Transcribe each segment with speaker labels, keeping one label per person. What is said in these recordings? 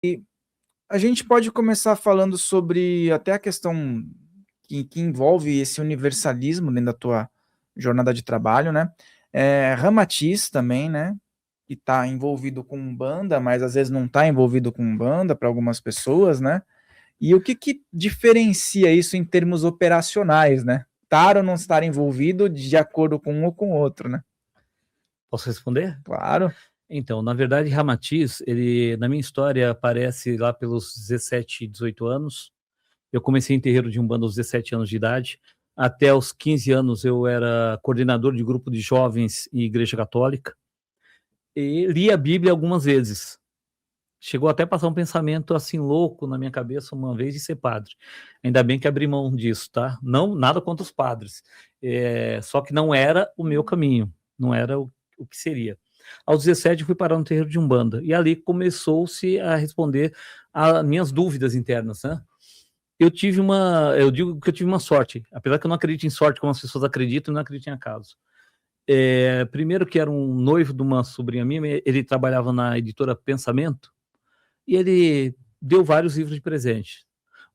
Speaker 1: E a gente pode começar falando sobre até a questão que envolve esse universalismo dentro da tua jornada de trabalho, né? Ramatiz também, né? Que está envolvido com Umbanda, mas às vezes não está envolvido com Umbanda para algumas pessoas, né? E o que diferencia isso em termos operacionais, né? Estar ou não estar envolvido de acordo com um ou com o outro, né?
Speaker 2: Posso responder?
Speaker 1: Claro.
Speaker 2: Então, na verdade, Ramatiz, ele, na minha história, aparece lá pelos 17, 18 anos. Eu comecei em terreiro de Umbanda aos 17 anos de idade. Até os 15 anos eu era coordenador de grupo de jovens em igreja católica. E li a Bíblia algumas vezes. Chegou até a passar um pensamento assim louco na minha cabeça uma vez de ser padre. Ainda bem que abri mão disso, tá? Não, nada contra os padres. Só que não era o meu caminho, não era o que seria. Aos 17 fui parar no terreiro de Umbanda e ali começou-se a responder a minhas dúvidas internas, né? Eu digo que eu tive uma sorte, apesar que eu não acredito em sorte como as pessoas acreditam, eu não acredito em acaso. Primeiro que era um noivo de uma sobrinha minha, ele trabalhava na editora Pensamento, e ele deu vários livros de presente.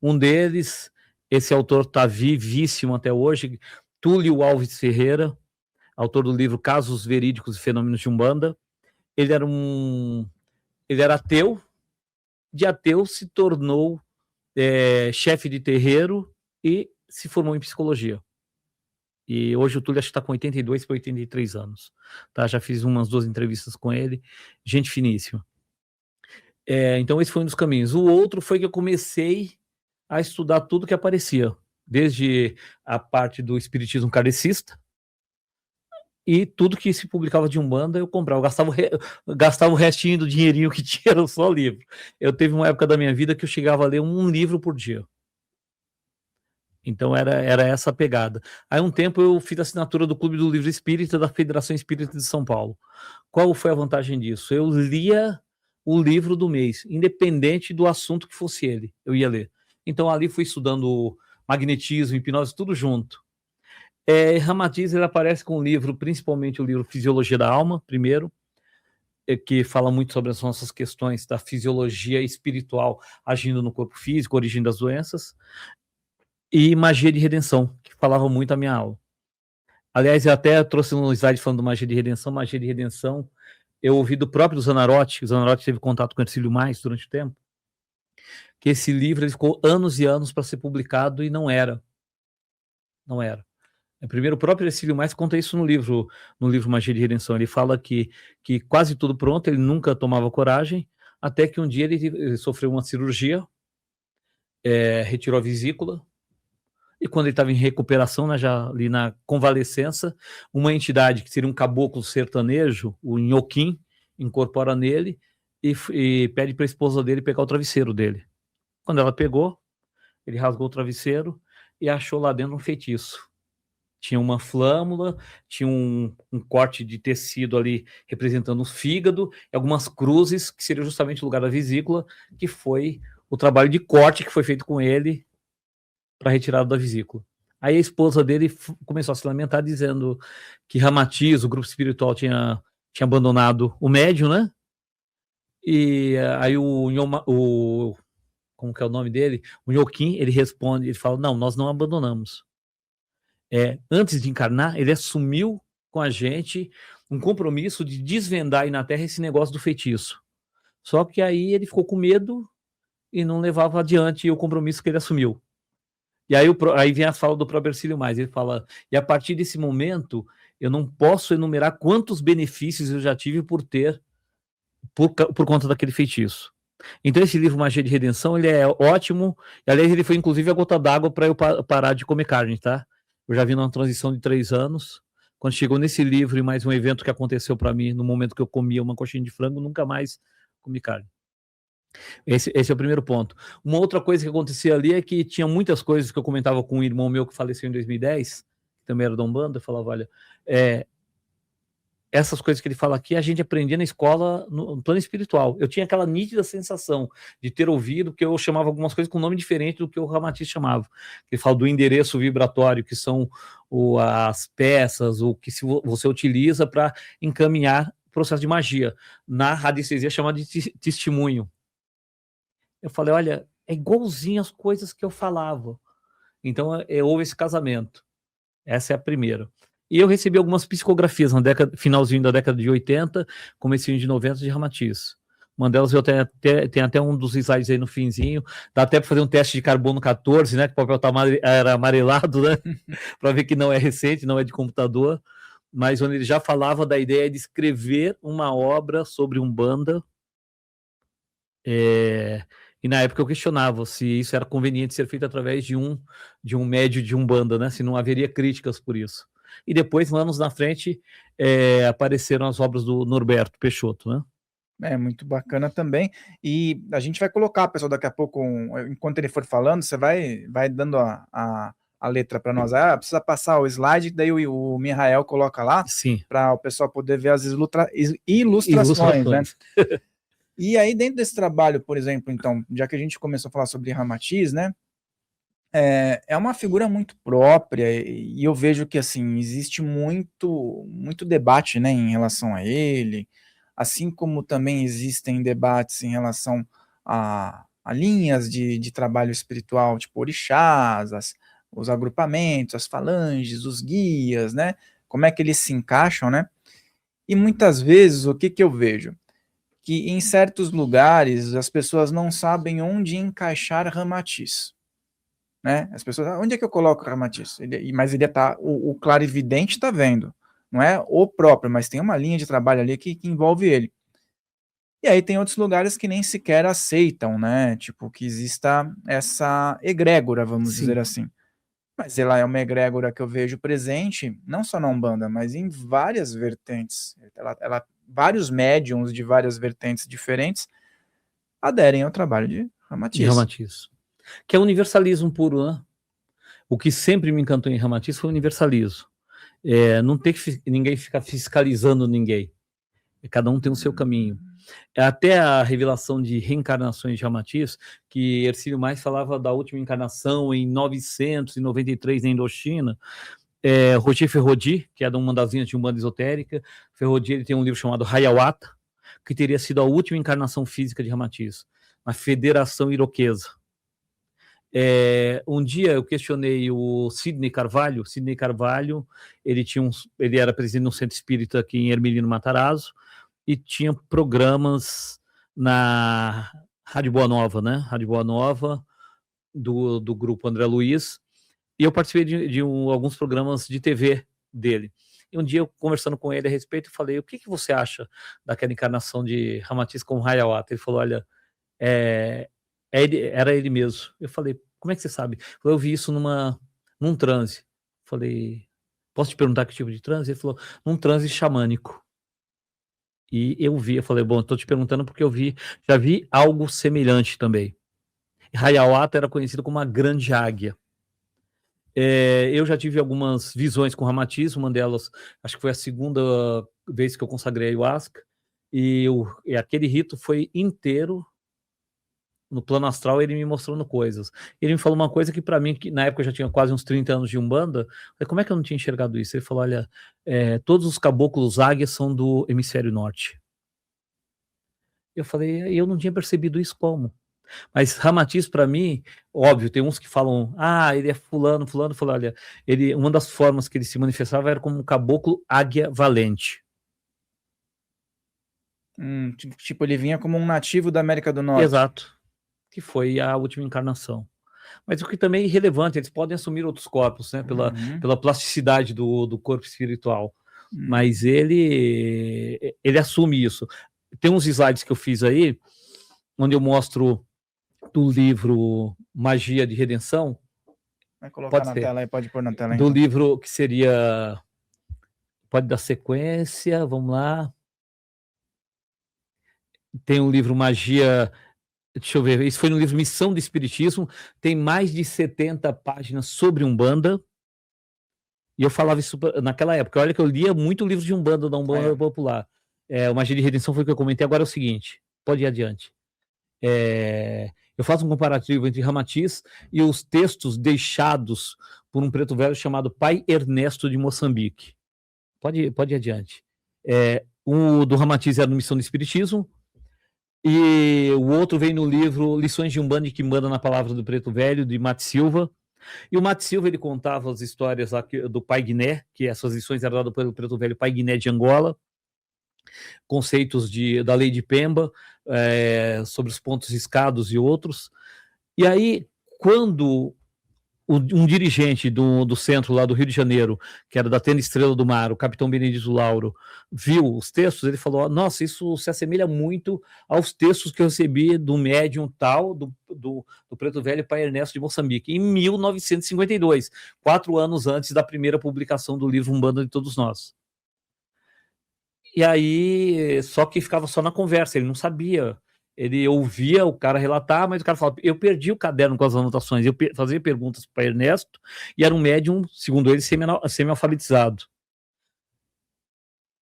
Speaker 2: Um deles, esse autor está vivíssimo até hoje, Túlio Alves Ferreira, autor do livro Casos Verídicos e Fenômenos de Umbanda. Ele era ateu, de ateu se tornou chefe de terreiro e se formou em psicologia. E hoje o Túlio acho que está com 82 para 83 anos. Tá? Já fiz umas 2 entrevistas com ele, gente finíssima. Então esse foi um dos caminhos. O outro foi que eu comecei a estudar tudo que aparecia, desde a parte do espiritismo kardecista e tudo que se publicava de Umbanda eu comprava. Eu gastava o restinho do dinheirinho que tinha, era só livro. Eu teve uma época da minha vida que eu chegava a ler um livro por dia. Então era essa a pegada. Aí um tempo eu fiz assinatura do Clube do Livro Espírita da Federação Espírita de São Paulo. Qual foi a vantagem disso? Eu lia o livro do mês, independente do assunto que fosse ele, eu ia ler. Então ali fui estudando magnetismo, hipnose, tudo junto. Ramatiz, ele aparece com o livro, principalmente o livro Fisiologia da Alma, primeiro, que fala muito sobre as nossas questões da fisiologia espiritual agindo no corpo físico, origem das doenças, e Magia de Redenção, que falava muito a minha aula. Aliás, eu até trouxe um slide falando do Magia de Redenção. Magia de Redenção, eu ouvi do próprio Zanarotti, o Zanarotti teve contato com o Ercílio Mais durante o tempo, que esse livro ele ficou anos e anos para ser publicado e não era. Não era. Primeiro, o próprio Ercílio Mais conta isso no livro Magia de Redenção. Ele fala que quase tudo pronto, ele nunca tomava coragem, até que um dia ele sofreu uma cirurgia, retirou a vesícula, e quando ele estava em recuperação, né, já ali na convalescença, uma entidade que seria um caboclo sertanejo, o Nhoquim, incorpora nele e pede para a esposa dele pegar o travesseiro dele. Quando ela pegou, ele rasgou o travesseiro e achou lá dentro um feitiço. Tinha uma flâmula, tinha um corte de tecido ali representando o fígado, e algumas cruzes, que seria justamente o lugar da vesícula, que foi o trabalho de corte que foi feito com ele para retirada da vesícula. Aí a esposa dele começou a se lamentar, dizendo que Ramatiz, o grupo espiritual, tinha abandonado o médium, né? E aí como que é o nome dele? O Nhoquim, ele responde, ele fala, não, nós não abandonamos. Antes de encarnar, ele assumiu com a gente um compromisso de desvendar aí na Terra esse negócio do feitiço. Só que aí ele ficou com medo e não levava adiante o compromisso que ele assumiu. E aí vem a fala do próprio Ercílio Mais, ele fala, e a partir desse momento, eu não posso enumerar quantos benefícios eu já tive por conta daquele feitiço. Então esse livro Magia de Redenção, ele é ótimo, e aliás ele foi inclusive a gota d'água para eu parar de comer carne, tá? Eu já vi numa transição de 3 anos, quando chegou nesse livro e mais um evento que aconteceu para mim, no momento que eu comia uma coxinha de frango, nunca mais comi carne. Esse é o primeiro ponto. Uma outra coisa que acontecia ali é que tinha muitas coisas que eu comentava com um irmão meu que faleceu em 2010, que também era da Umbanda, eu falava, olha, essas coisas que ele fala aqui, a gente aprendia na escola no plano espiritual. Eu tinha aquela nítida sensação de ter ouvido, que eu chamava algumas coisas com nome diferente do que o Ramatiz chamava. Ele fala do endereço vibratório, que são as peças, o que você utiliza para encaminhar o processo de magia. Na radiestesia é chamado de testemunho. Eu falei, olha, é igualzinho as coisas que eu falava. Então, houve esse casamento. Essa é a primeira. E eu recebi algumas psicografias no finalzinho da década de 80, comecinho de 90 de Ramatiz. Uma delas eu tenho até um dos slides aí no finzinho. Dá até para fazer um teste de carbono 14, né? Que o papel era amarelado, né? Para ver que não é recente, não é de computador. Mas onde ele já falava da ideia de escrever uma obra sobre Umbanda. E na época eu questionava se isso era conveniente ser feito através de um médio de Umbanda, né? Se não haveria críticas por isso. E depois, anos na frente, apareceram as obras do Norberto Peixoto, né?
Speaker 1: É muito bacana também. E a gente vai colocar, pessoal, daqui a pouco, enquanto ele for falando, você vai dando a letra para nós. Precisa passar o slide, daí o Mihael coloca lá, para o pessoal poder ver as ilustrações, né? E aí, dentro desse trabalho, por exemplo, então, já que a gente começou a falar sobre Ramatiz, né? É uma figura muito própria, e eu vejo que, assim, existe muito debate, né, em relação a ele, assim como também existem debates em relação a linhas de trabalho espiritual, tipo orixás, os agrupamentos, as falanges, os guias, né? Como é que eles se encaixam, né? E muitas vezes, o que eu vejo? Que em certos lugares as pessoas não sabem onde encaixar Ramatiz. Né? As pessoas, onde é que eu coloco o Ramatiz? Mas ele tá, o clarividente está vendo, não é o próprio, mas tem uma linha de trabalho ali que envolve ele. E aí tem outros lugares que nem sequer aceitam, né? Tipo, que exista essa egrégora, vamos dizer assim. Mas ela é uma egrégora que eu vejo presente, não só na Umbanda, mas em várias vertentes. Vários médiums de várias vertentes diferentes aderem ao trabalho de Ramatiz.
Speaker 2: Que é universalismo puro, né? O que sempre me encantou em Ramatiz foi o universalismo. Não tem que ninguém ficar fiscalizando ninguém. Cada um tem o seu caminho. Até a revelação de reencarnações de Ramatiz, que Hercílio Mais falava da última encarnação em 993 na Indochina. Roger Ferrodi, que é uma das linhas de Umbanda esotérica. Ferrodi, ele tem um livro chamado Hayawata, que teria sido a última encarnação física de Ramatiz, na Federação Iroquesa. Um dia eu questionei o Sidney Carvalho. Sidney Carvalho, ele era presidente de um centro espírita aqui em Hermelino Matarazzo e tinha programas na Rádio Boa Nova, né? Rádio Boa Nova, do grupo André Luiz, e eu participei de alguns programas de TV dele. E um dia, eu conversando com ele a respeito, eu falei, o que você acha daquela encarnação de Ramatiz com Hayawata? Ele falou, olha, era ele mesmo. Eu falei, como é que você sabe? Eu vi isso num transe. Falei, posso te perguntar que tipo de transe? Ele falou, num transe xamânico. E eu falei, bom, estou te perguntando porque já vi algo semelhante também. Hayawata era conhecido como a grande águia. Eu já tive algumas visões com Ramatiz, uma delas, acho que foi a segunda vez que eu consagrei a ayahuasca, e aquele rito foi inteiro no plano astral, ele me mostrando coisas. Ele me falou uma coisa que para mim, que na época eu já tinha quase uns 30 anos de Umbanda, como é que eu não tinha enxergado isso? Ele falou, olha, todos os caboclos águias são do hemisfério norte. Eu falei, eu não tinha percebido isso como? Mas Ramatiz, para mim, óbvio, tem uns que falam, ele é fulano, falou, olha, uma das formas que ele se manifestava era como um caboclo águia valente.
Speaker 1: Tipo, ele vinha como um nativo da América do Norte.
Speaker 2: Exato. Que foi a última encarnação. Mas o que também é irrelevante, eles podem assumir outros corpos, né, pela plasticidade do corpo espiritual. Mas ele assume isso. Tem uns slides que eu fiz aí, onde eu mostro do livro Magia de Redenção.
Speaker 1: Vai colocar na tela aí, pode pôr na tela aí.
Speaker 2: Do livro que seria... Pode dar sequência, vamos lá. Tem um livro Magia... Deixa eu ver, isso foi no livro Missão do Espiritismo, tem mais de 70 páginas sobre Umbanda, e eu falava isso naquela época. Olha que eu lia muito livro de Umbanda, da Umbanda Popular. O Magia de Redenção foi o que eu comentei. Agora é o seguinte, pode ir adiante. Eu faço um comparativo entre Ramatiz e os textos deixados por um preto velho chamado Pai Ernesto de Moçambique. Pode ir adiante. O do Ramatiz era no Missão do Espiritismo, E o outro vem no livro Lições de Umbanda e Quimbanda na Palavra do Preto Velho, de Mate Silva. E o Mate Silva, ele contava as histórias do Pai Guiné, que essas lições eram dadas pelo Preto Velho Pai Guiné de Angola, conceitos da lei de Pemba, sobre os pontos riscados e outros. E aí, quando um dirigente do centro lá do Rio de Janeiro, que era da Tenda Estrela do Mar, o capitão Benedito Lauro, viu os textos, ele falou, nossa, isso se assemelha muito aos textos que eu recebi do médium tal, do Preto Velho Pai Ernesto de Moçambique, em 1952, 4 anos antes da primeira publicação do livro Umbanda de Todos Nós. E aí, só que ficava só na conversa, ele não sabia. Ele ouvia o cara relatar, mas o cara falava, eu perdi o caderno com as anotações, eu fazia perguntas para Ernesto, e era um médium, segundo ele, semi-alfabetizado.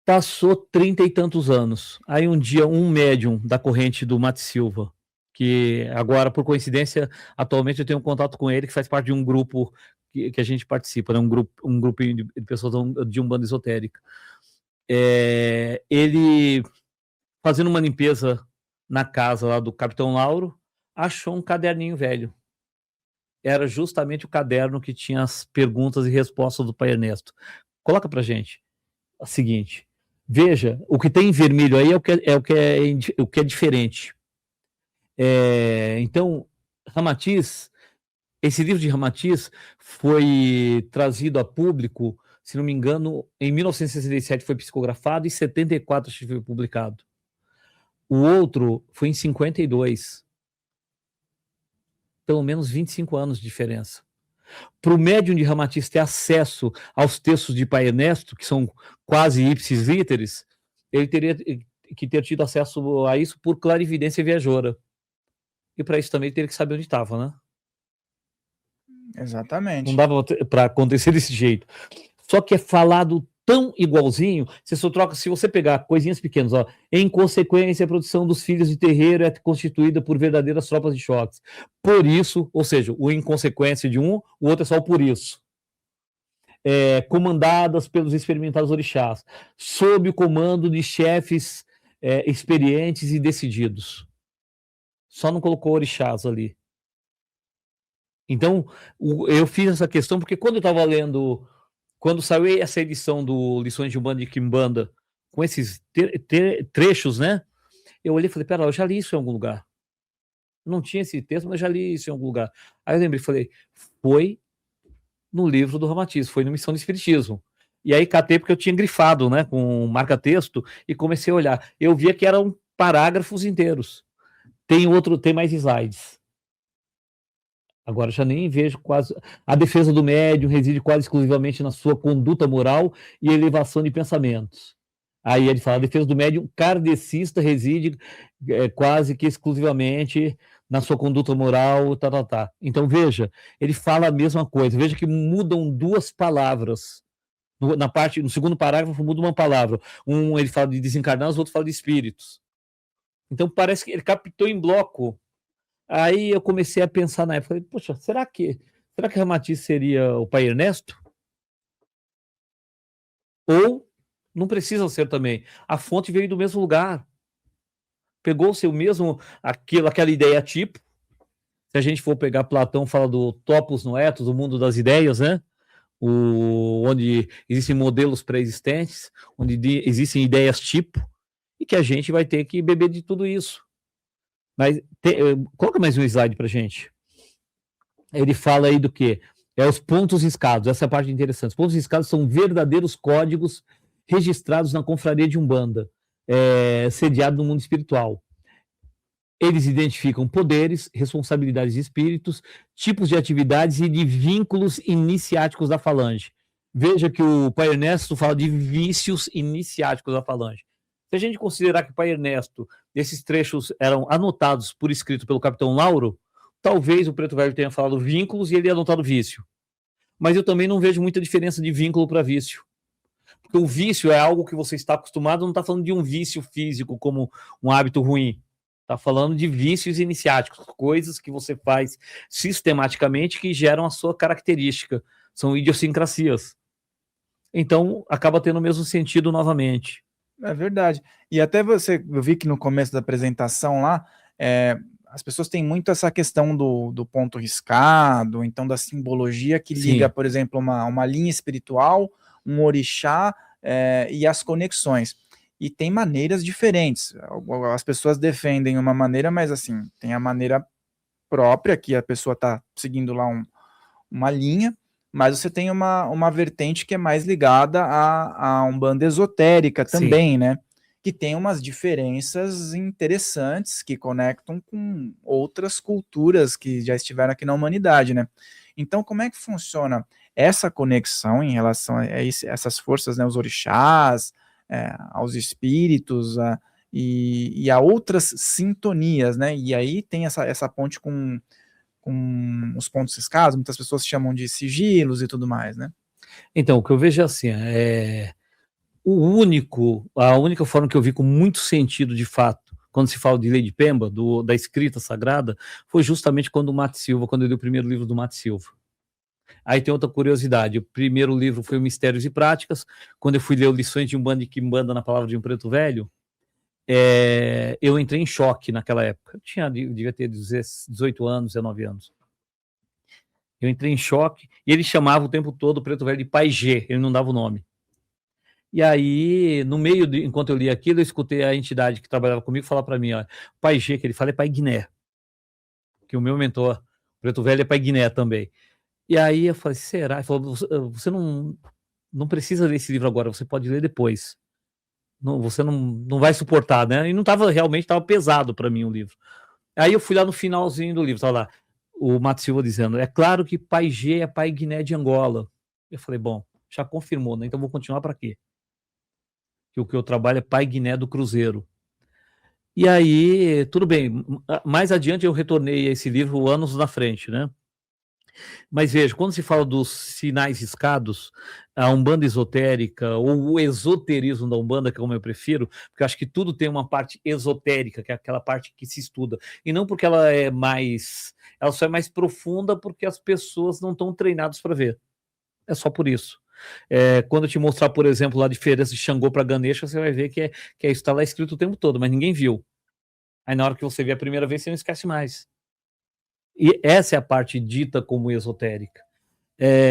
Speaker 2: Passou 30 e tantos anos. Aí um dia, um médium da corrente do Mate Silva, que agora, por coincidência, atualmente eu tenho contato com ele, que faz parte de um grupo que a gente participa, né? um grupo de pessoas de Umbanda esotérica. Ele, fazendo uma limpeza na casa lá do Capitão Lauro, achou um caderninho velho. Era justamente o caderno que tinha as perguntas e respostas do Pai Ernesto. Coloca pra gente o seguinte, veja, o que tem em vermelho aí é o que é diferente. Então, Ramatiz, esse livro de Ramatiz foi trazido a público, se não me engano, em 1967 foi psicografado e em 74 foi publicado. O outro foi em 52. Pelo menos 25 anos de diferença. Para o médium de Ramatiz ter acesso aos textos de Pai Ernesto, que são quase ipsis literis, ele teria que ter tido acesso a isso por clarividência viajoura. E para isso também ele teria que saber onde estava, né?
Speaker 1: Exatamente.
Speaker 2: Não dava para acontecer desse jeito. Só que é falado tão igualzinho, você só troca, se você pegar coisinhas pequenas, ó, em consequência, a produção dos filhos de terreiro é constituída por verdadeiras tropas de choques. Por isso, ou seja, o em consequência de um, o outro é só o por isso. Comandadas pelos experimentados orixás, sob o comando de chefes experientes e decididos. Só não colocou orixás ali. Então, eu fiz essa questão porque quando eu estava lendo, quando saiu essa edição do Lições de Umbanda e Quimbanda, com esses trechos, né? Eu olhei e falei, pera, eu já li isso em algum lugar. Não tinha esse texto, mas já li isso em algum lugar. Aí eu lembrei, falei, foi no livro do Ramatiz, foi no Missão de Espiritismo. E aí catei porque eu tinha grifado, né, com marca-texto, e comecei a olhar. Eu via que eram parágrafos inteiros. Tem mais slides. Agora já nem vejo quase. A defesa do médium reside quase exclusivamente na sua conduta moral e elevação de pensamentos. Aí ele fala: a defesa do médium kardecista reside quase que exclusivamente na sua conduta moral, tá. Então veja, ele fala a mesma coisa. Veja que mudam 2 palavras. No segundo parágrafo muda uma palavra. Ele fala de desencarnados, o outro fala de espíritos. Então parece que ele captou em bloco. Aí eu comecei a pensar na época, falei, poxa, será que Ramatiz seria o Pai Ernesto? Ou não precisam ser também. A fonte veio do mesmo lugar. Pegou-se o mesmo, aquela ideia tipo. Se a gente for pegar Platão, fala do topos noetos, o mundo das ideias, né? Onde existem modelos pré-existentes, onde existem ideias tipo, e que a gente vai ter que beber de tudo isso. Mas coloca mais um slide pra gente. Ele fala aí do quê? Os pontos riscados, essa é a parte interessante. Os pontos riscados são verdadeiros códigos registrados na confraria de Umbanda, sediado no mundo espiritual. Eles identificam poderes, responsabilidades de espíritos, tipos de atividades e de vínculos iniciáticos da falange. Veja que o Pai Ernesto fala de vícios iniciáticos da falange. Se a gente considerar que o Pai Ernesto, esses trechos eram anotados por escrito pelo Capitão Lauro, talvez o Preto Velho tenha falado vínculos e ele anotado vício. Mas eu também não vejo muita diferença de vínculo para vício. Porque o vício é algo que você está acostumado, não está falando de um vício físico como um hábito ruim. Está falando de vícios iniciáticos, coisas que você faz sistematicamente que geram a sua característica. São idiosincrasias. Então, acaba tendo o mesmo sentido novamente.
Speaker 1: É verdade. E até eu vi que no começo da apresentação lá, as pessoas têm muito essa questão do ponto riscado, então da simbologia que liga,
Speaker 2: Sim,
Speaker 1: por exemplo, uma linha espiritual, um orixá, e as conexões. E tem maneiras diferentes. As pessoas defendem uma maneira, mas assim, tem a maneira própria, que a pessoa está seguindo lá uma linha, mas você tem uma vertente que é mais ligada a Umbanda esotérica
Speaker 2: sim.
Speaker 1: também, né? Que tem umas diferenças interessantes que conectam com outras culturas que já estiveram aqui na humanidade, né? Então, como é que funciona essa conexão em relação a essas forças, né? Os orixás, aos espíritos, e a outras sintonias, né? E aí tem essa ponte com os pontos riscados, muitas pessoas chamam de sigilos e tudo mais, né?
Speaker 2: Então, o que eu vejo é assim, a única forma que eu vi com muito sentido de fato, quando se fala de Lei de Pemba, da escrita sagrada, foi justamente quando o Mate Silva, quando eu li o primeiro livro do Mate Silva. Aí tem outra curiosidade, o primeiro livro foi o Mistérios e Práticas, quando eu fui ler o Lições de Umbanda e Quimbanda na Palavra de um Preto Velho, eu entrei em choque naquela época, devia ter 18 anos, 19 anos. Eu entrei em choque, e ele chamava o tempo todo o Preto Velho de Pai G, ele não dava o nome. E aí, no meio, enquanto eu li aquilo, eu escutei a entidade que trabalhava comigo falar para mim, ó, Pai G, que ele fala é Pai Guiné, que o meu mentor, Preto Velho, é Pai Guiné também. E aí eu falei, será? Ele falou, você não precisa ler esse livro agora, você pode ler depois. Não, você não vai suportar, né? E não estava, realmente estava pesado para mim o livro. Aí eu fui lá no finalzinho do livro, estava lá, o Mato Silva dizendo, é claro que Pai G é Pai Guiné de Angola. Eu falei, bom, já confirmou, né? Então vou continuar para quê? Que o que eu trabalho é Pai Guiné do Cruzeiro. E aí, tudo bem, mais adiante eu retornei a esse livro anos na frente, né? Mas veja, quando se fala dos sinais riscados, a Umbanda esotérica, ou o esoterismo da Umbanda, que é como eu prefiro, porque eu acho que tudo tem uma parte esotérica, que é aquela parte que se estuda, e não porque ela só é mais profunda porque as pessoas não estão treinadas para ver. É só por isso. Quando eu te mostrar, por exemplo, a diferença de Xangô para Ganesha, você vai ver que isso está lá escrito o tempo todo, mas ninguém viu. Aí na hora que você vê a primeira vez, você não esquece mais. E essa é a parte dita como esotérica.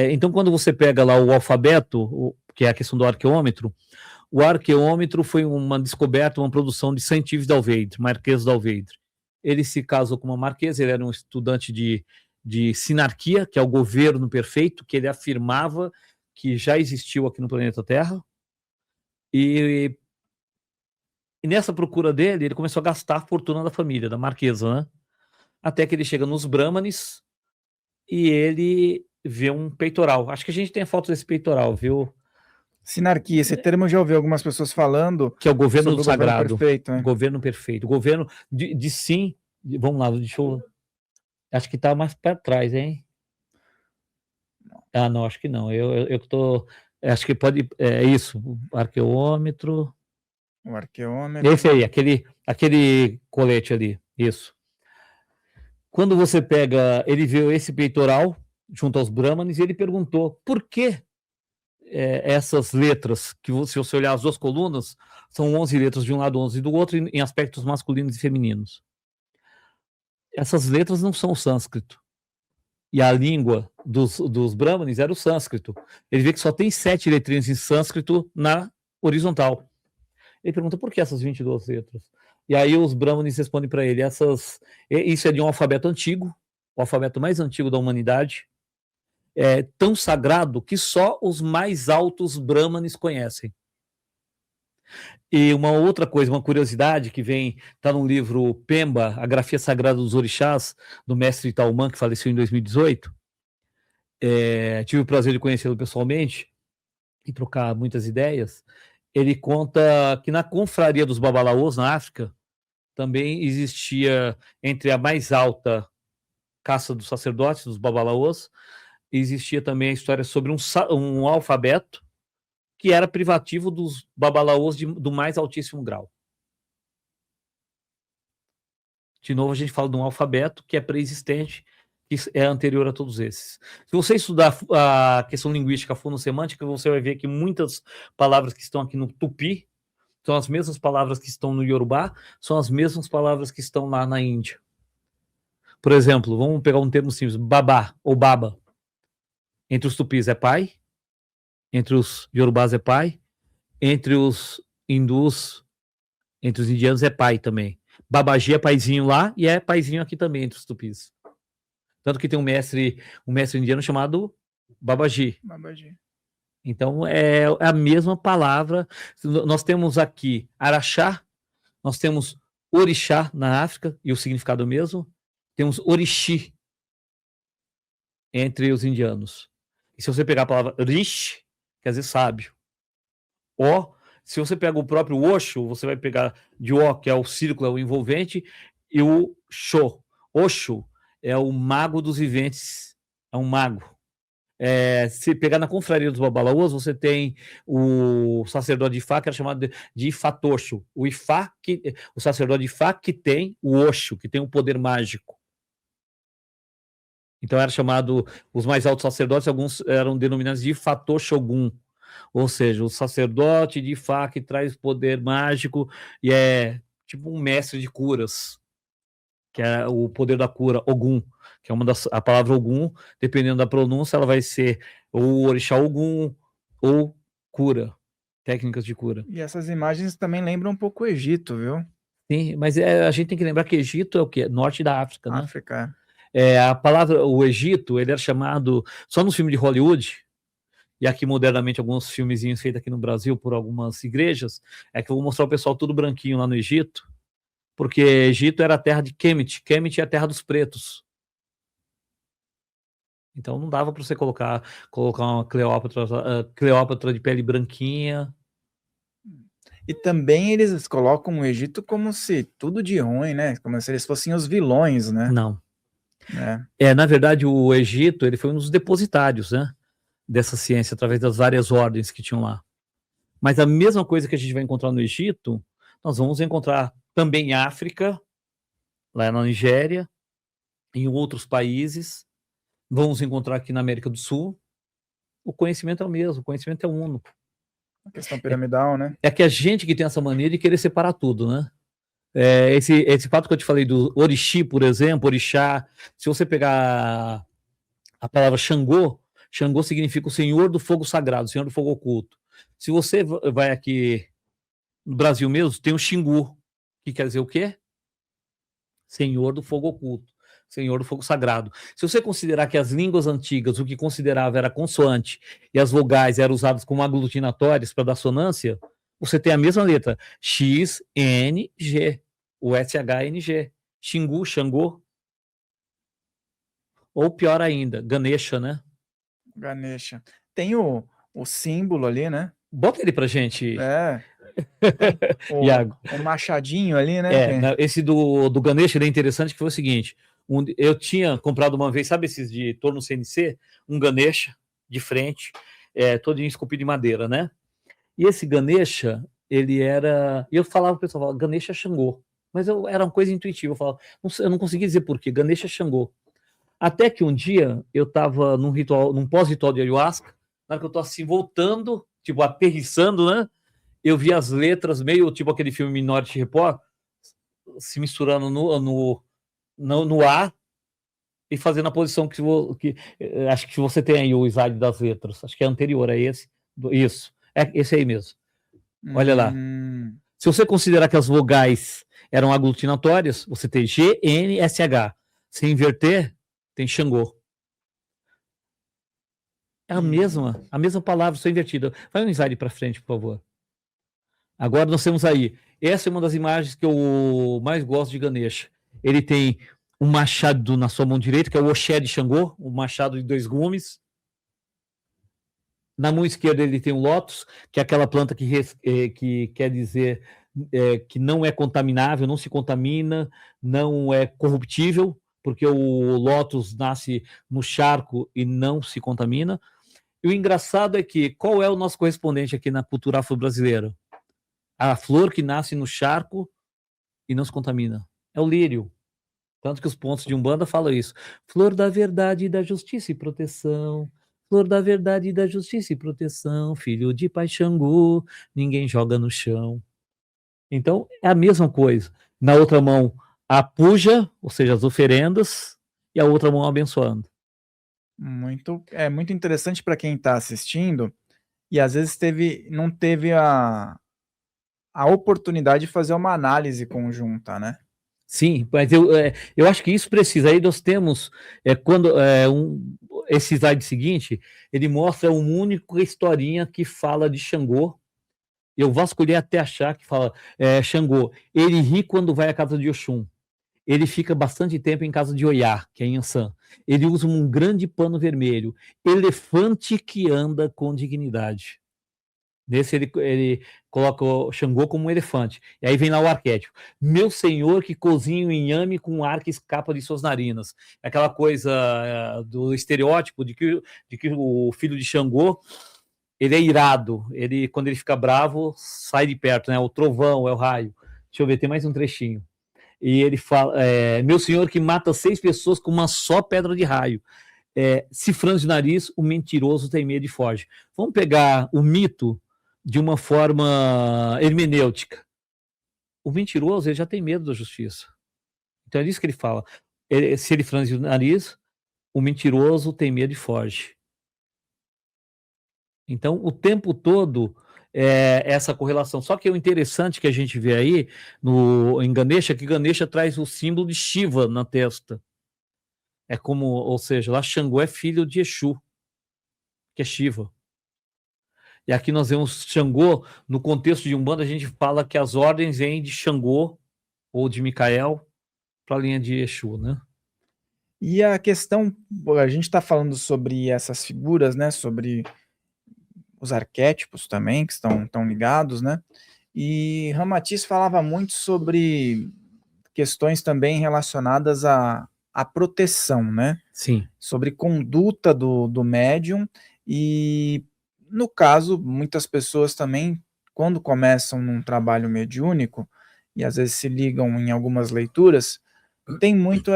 Speaker 2: Então, quando você pega lá o alfabeto, que é a questão do arqueômetro, o arqueômetro foi uma descoberta, uma produção de Saint-Yves d'Alveidre, Marquês d'Alveidre. Ele se casou com uma marquesa, ele era um estudante de sinarquia, que é o governo perfeito, que ele afirmava que já existiu aqui no planeta Terra. E nessa procura dele, ele começou a gastar a fortuna da família, da marquesa, né? Até que ele chega nos Brahmanes e ele vê um peitoral. Acho que a gente tem a foto desse peitoral, viu?
Speaker 1: Sinarquia, esse termo eu já ouvi algumas pessoas falando
Speaker 2: Que é o governo
Speaker 1: sobre o governo
Speaker 2: sagrado.
Speaker 1: perfeito, né?
Speaker 2: Governo perfeito. Governo de sim. Vamos lá, deixa eu. Acho que tá mais para trás, hein? Ah, não, acho que não. Eu tô. Acho que pode. É isso. Arqueômetro.
Speaker 1: O arqueômetro.
Speaker 2: Esse aí, aquele colete ali. Isso. Quando você pega. Ele viu esse peitoral junto aos Brahmanes e ele perguntou por que essas letras, que se você olhar as duas colunas, são 11 letras de um lado, 11 do outro, em aspectos masculinos e femininos. Essas letras não são o sânscrito. E a língua dos Brahmanes era o sânscrito. Ele vê que só tem 7 letrinhas em sânscrito na horizontal. Ele pergunta por que essas 22 letras? E aí os Brahmanes respondem para ele, isso é de um alfabeto antigo, o alfabeto mais antigo da humanidade, tão sagrado que só os mais altos Brahmanes conhecem. E uma outra coisa, uma curiosidade que está no livro Pemba, a Grafia Sagrada dos Orixás, do mestre Itaumã, que faleceu em 2018. Tive o prazer de conhecê-lo pessoalmente e trocar muitas ideias. Ele conta que na confraria dos Babalaôs, na África, também existia, entre a mais alta caça dos sacerdotes, dos Babalaôs, existia também a história sobre um alfabeto que era privativo dos babalaôs do mais altíssimo grau. De novo, a gente fala de um alfabeto que é pré-existente, que é anterior a todos esses. Se você estudar a questão linguística fonossemântica, você vai ver que muitas palavras que estão aqui no tupi, São as mesmas palavras que estão no Yorubá, são as mesmas palavras que estão lá na Índia. Por exemplo, vamos pegar um termo simples, babá ou baba. Entre os tupis é pai, entre os Yorubás é pai, entre os hindus, entre os indianos é pai também. Babaji é paizinho lá e é paizinho aqui também entre os tupis. Tanto que tem um mestre indiano chamado Babaji.
Speaker 1: Babaji.
Speaker 2: Então é a mesma palavra. Nós temos aqui Araxá, nós temos Orixá na África, e o significado mesmo. Temos Orixi entre os indianos. E se você pegar a palavra Rish, quer dizer sábio. O, se você pega o próprio Osho, você vai pegar de O, que é o círculo, é o envolvente, e o Sho. Osho é o mago dos viventes, é um mago. Se pegar na confraria dos Babalaôs, você tem o sacerdote de Ifá, que era chamado de Ifatosho. O sacerdote de Ifá que tem o Osho, que tem o poder mágico. Então era chamado, os mais altos sacerdotes, alguns eram denominados de Ifatoshogun, ou seja, o sacerdote de Ifá que traz poder mágico e é tipo um mestre de curas, que é o poder da cura, Ogum, que é a palavra Ogum, dependendo da pronúncia, ela vai ser ou orixá Ogum ou cura, técnicas de cura.
Speaker 1: E essas imagens também lembram um pouco o Egito, viu?
Speaker 2: Sim, mas a gente tem que lembrar que Egito é o quê? Norte da África, né?
Speaker 1: África.
Speaker 2: A palavra, o Egito, ele era chamado, só nos filmes de Hollywood, e aqui modernamente alguns filmezinhos feitos aqui no Brasil por algumas igrejas, que eu vou mostrar o pessoal tudo branquinho lá no Egito, porque Egito era a terra de Kemet. Kemet é a terra dos pretos. Então não dava para você colocar uma Cleópatra de pele branquinha.
Speaker 1: E também eles colocam o Egito como se tudo de ruim, né? Como se eles fossem os vilões, né?
Speaker 2: Não. Na verdade, o Egito ele foi um dos depositários, né, dessa ciência, através das várias ordens que tinham lá. Mas a mesma coisa que a gente vai encontrar no Egito, nós vamos encontrar também em África, lá na Nigéria, em outros países, vamos encontrar aqui na América do Sul. O conhecimento é o mesmo, o conhecimento é uno.
Speaker 1: A questão piramidal, né?
Speaker 2: É que a gente que tem essa mania de querer separar tudo, né? Esse fato que eu te falei do Orixi, por exemplo, Orixá, se você pegar a palavra Xangô, Xangô significa o Senhor do Fogo Sagrado, Senhor do Fogo Oculto. Se você vai aqui no Brasil mesmo, tem o Xingu, que quer dizer o quê? Senhor do Fogo Oculto, Senhor do Fogo Sagrado. Se você considerar que as línguas antigas, o que considerava era consoante e as vogais eram usadas como aglutinatórias para dar sonância, você tem a mesma letra, X, N, G, o SHNG, Xingu, Xangô. Ou pior ainda, Ganesha, né?
Speaker 1: Ganesha. Tem o símbolo ali, né?
Speaker 2: Bota ele pra gente.
Speaker 1: Iago. O machadinho ali, né?
Speaker 2: Esse do Ganesha ele é interessante, que foi o seguinte, eu tinha comprado uma vez, sabe esses de torno CNC? Um Ganesha de frente, todo esculpido de madeira, né? E esse Ganesha, ele era... Eu falava pro pessoal, Ganesha Xangô. Mas era uma coisa intuitiva, eu não conseguia dizer por quê, Ganesha Xangô. Até que um dia, eu estava num pós-ritual de ayahuasca, na hora que eu tô assim, voltando, tipo, aterrissando, né? Eu vi as letras, meio tipo aquele filme Minority Report, se misturando no ar e fazendo a posição que acho que você tem aí o slide das letras, acho que é anterior a esse, isso, esse aí mesmo. Olha lá. Se você considerar que as vogais eram aglutinatórias, você tem G, N, S, H. Se inverter, tem Xangô. É a mesma palavra, só invertida. Vai um slide para frente, por favor. Agora nós temos aí, essa é uma das imagens que eu mais gosto de Ganesha. Ele tem um machado na sua mão direita, que é o Oxé de Xangô, um machado de 2 gumes. Na mão esquerda ele tem um lótus, que é aquela planta que quer dizer que não é contaminável, não se contamina, não é corruptível, porque o lótus nasce no charco e não se contamina. E o engraçado é que, qual é o nosso correspondente aqui na cultura afro-brasileira? A flor que nasce no charco e não se contamina. É o lírio. Tanto que os pontos de Umbanda falam isso. Flor da verdade, da justiça e proteção. Flor da verdade, da justiça e proteção. Filho de Pai Xangô, ninguém joga no chão. Então, é a mesma coisa. Na outra mão, a puja, ou seja, as oferendas, e a outra mão abençoando.
Speaker 1: É muito interessante para quem está assistindo e às vezes não teve a oportunidade de fazer uma análise conjunta, né?
Speaker 2: Sim, mas eu acho que isso precisa. Aí nós temos, quando esse slide seguinte, ele mostra uma única historinha que fala de Xangô. Eu vasculhei até achar que fala, Xangô, ele ri quando vai à casa de Oxum. Ele fica bastante tempo em casa de Oiá, que é em Ansan. Ele usa um grande pano vermelho. Elefante que anda com dignidade. Nesse ele coloca o Xangô como um elefante. E aí vem lá o arquétipo. Meu senhor que cozinha o inhame com ar que escapa de suas narinas. Aquela coisa do estereótipo de que o filho de Xangô, ele é irado. Ele, quando ele fica bravo, sai de perto, né? O trovão, é o raio. Deixa eu ver, tem mais um trechinho. E ele fala, meu senhor que mata 6 pessoas com uma só pedra de raio. Se franze o nariz, o mentiroso tem medo e foge. Vamos pegar o mito de uma forma hermenêutica. O mentiroso, ele já tem medo da justiça. Então é isso que ele fala. Se ele franze o nariz, o mentiroso tem medo e foge. Então, o tempo todo essa correlação. Só que o interessante que a gente vê aí em Ganesha, que Ganesha traz o símbolo de Shiva na testa. É como, ou seja, lá Xangô é filho de Exu, que é Shiva. E aqui nós vemos Xangô, no contexto de Umbanda, a gente fala que as ordens vêm de Xangô ou de Micael para a linha de Exu, né?
Speaker 1: E a questão, a gente está falando sobre essas figuras, né? Sobre os arquétipos também, que estão ligados, né? E Ramatiz falava muito sobre questões também relacionadas à proteção, né?
Speaker 2: Sim.
Speaker 1: Sobre conduta do médium e, no caso, muitas pessoas também, quando começam num trabalho mediúnico, e às vezes se ligam em algumas leituras, tem muito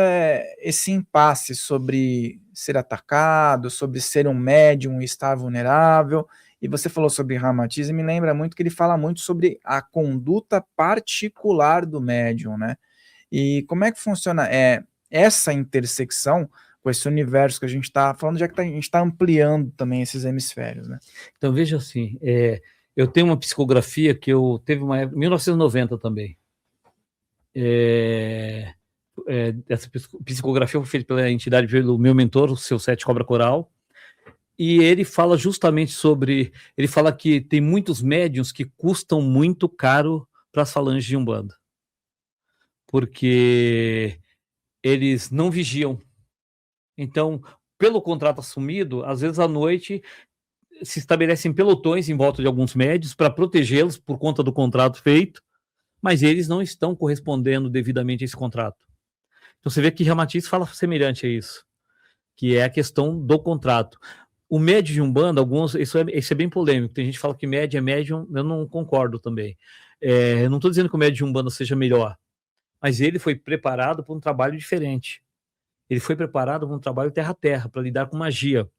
Speaker 1: esse impasse sobre ser atacado, sobre ser um médium e estar vulnerável. E você falou sobre Ramatiz e me lembra muito que ele fala muito sobre a conduta particular do médium, né? E como é que funciona essa intersecção com esse universo que a gente está falando, já que a gente está ampliando também esses hemisférios, né?
Speaker 2: Então, veja assim, eu tenho uma psicografia que eu teve uma época, 1990 também. Essa psicografia foi feita pela entidade, pelo meu mentor, o seu Sete Cobra Coral, e ele fala justamente sobre, ele fala que tem muitos médiuns que custam muito caro para as falanges de Umbanda, porque eles não vigiam. Então, pelo contrato assumido, às vezes à noite se estabelecem pelotões em volta de alguns médios para protegê-los por conta do contrato feito, mas eles não estão correspondendo devidamente a esse contrato. Então você vê que Ramatiz fala semelhante a isso, que é a questão do contrato. O médium de Umbanda, isso é bem polêmico, tem gente que fala que médium é médium, eu não concordo também. Eu não estou dizendo que o médium de Umbanda seja melhor, mas ele foi preparado para um trabalho diferente. Ele foi preparado para um trabalho terra-terra, para lidar com magia,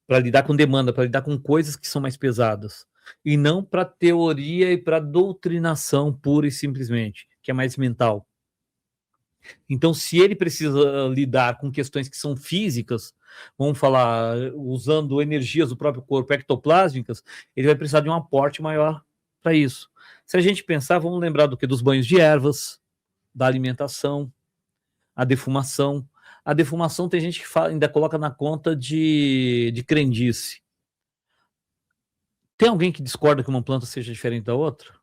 Speaker 2: para lidar com demanda, para lidar com coisas que são mais pesadas. E não para teoria e para doutrinação pura e simplesmente, que é mais mental. Então, se ele precisa lidar com questões que são físicas, vamos falar, usando energias do próprio corpo ectoplásmicas, ele vai precisar de um aporte maior para isso. Se a gente pensar, vamos lembrar do que? Dos banhos de ervas, da alimentação, a defumação. A defumação tem gente que ainda coloca na conta de crendice. Tem alguém que discorda que uma planta seja diferente da outra?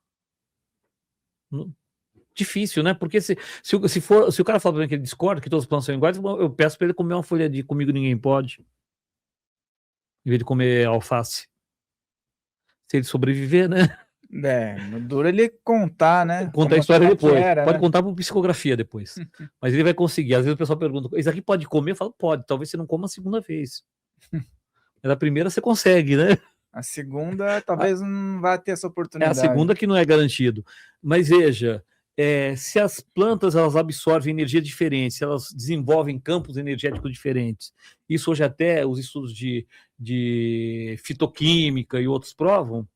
Speaker 2: Difícil, né? Porque se o cara fala pra mim que ele discorda, que todas as plantas são iguais, eu peço para ele comer uma folha de Comigo Ninguém Pode, em vez de comer alface. Se ele sobreviver, né?
Speaker 1: Duro ele contar, né?
Speaker 2: Conta a história depois.
Speaker 1: Era,
Speaker 2: Pode
Speaker 1: né?
Speaker 2: contar por psicografia depois. Mas ele vai conseguir. Às vezes o pessoal pergunta, isso aqui pode comer? Eu falo, pode. Talvez você não coma a segunda vez. Mas a primeira você consegue, né?
Speaker 1: A segunda talvez não vá ter essa
Speaker 2: É
Speaker 1: oportunidade.
Speaker 2: a segunda que não é garantido. Mas veja, se as plantas elas absorvem energia diferente, se elas desenvolvem campos energéticos diferentes, isso hoje até os estudos de fitoquímica e outros provam,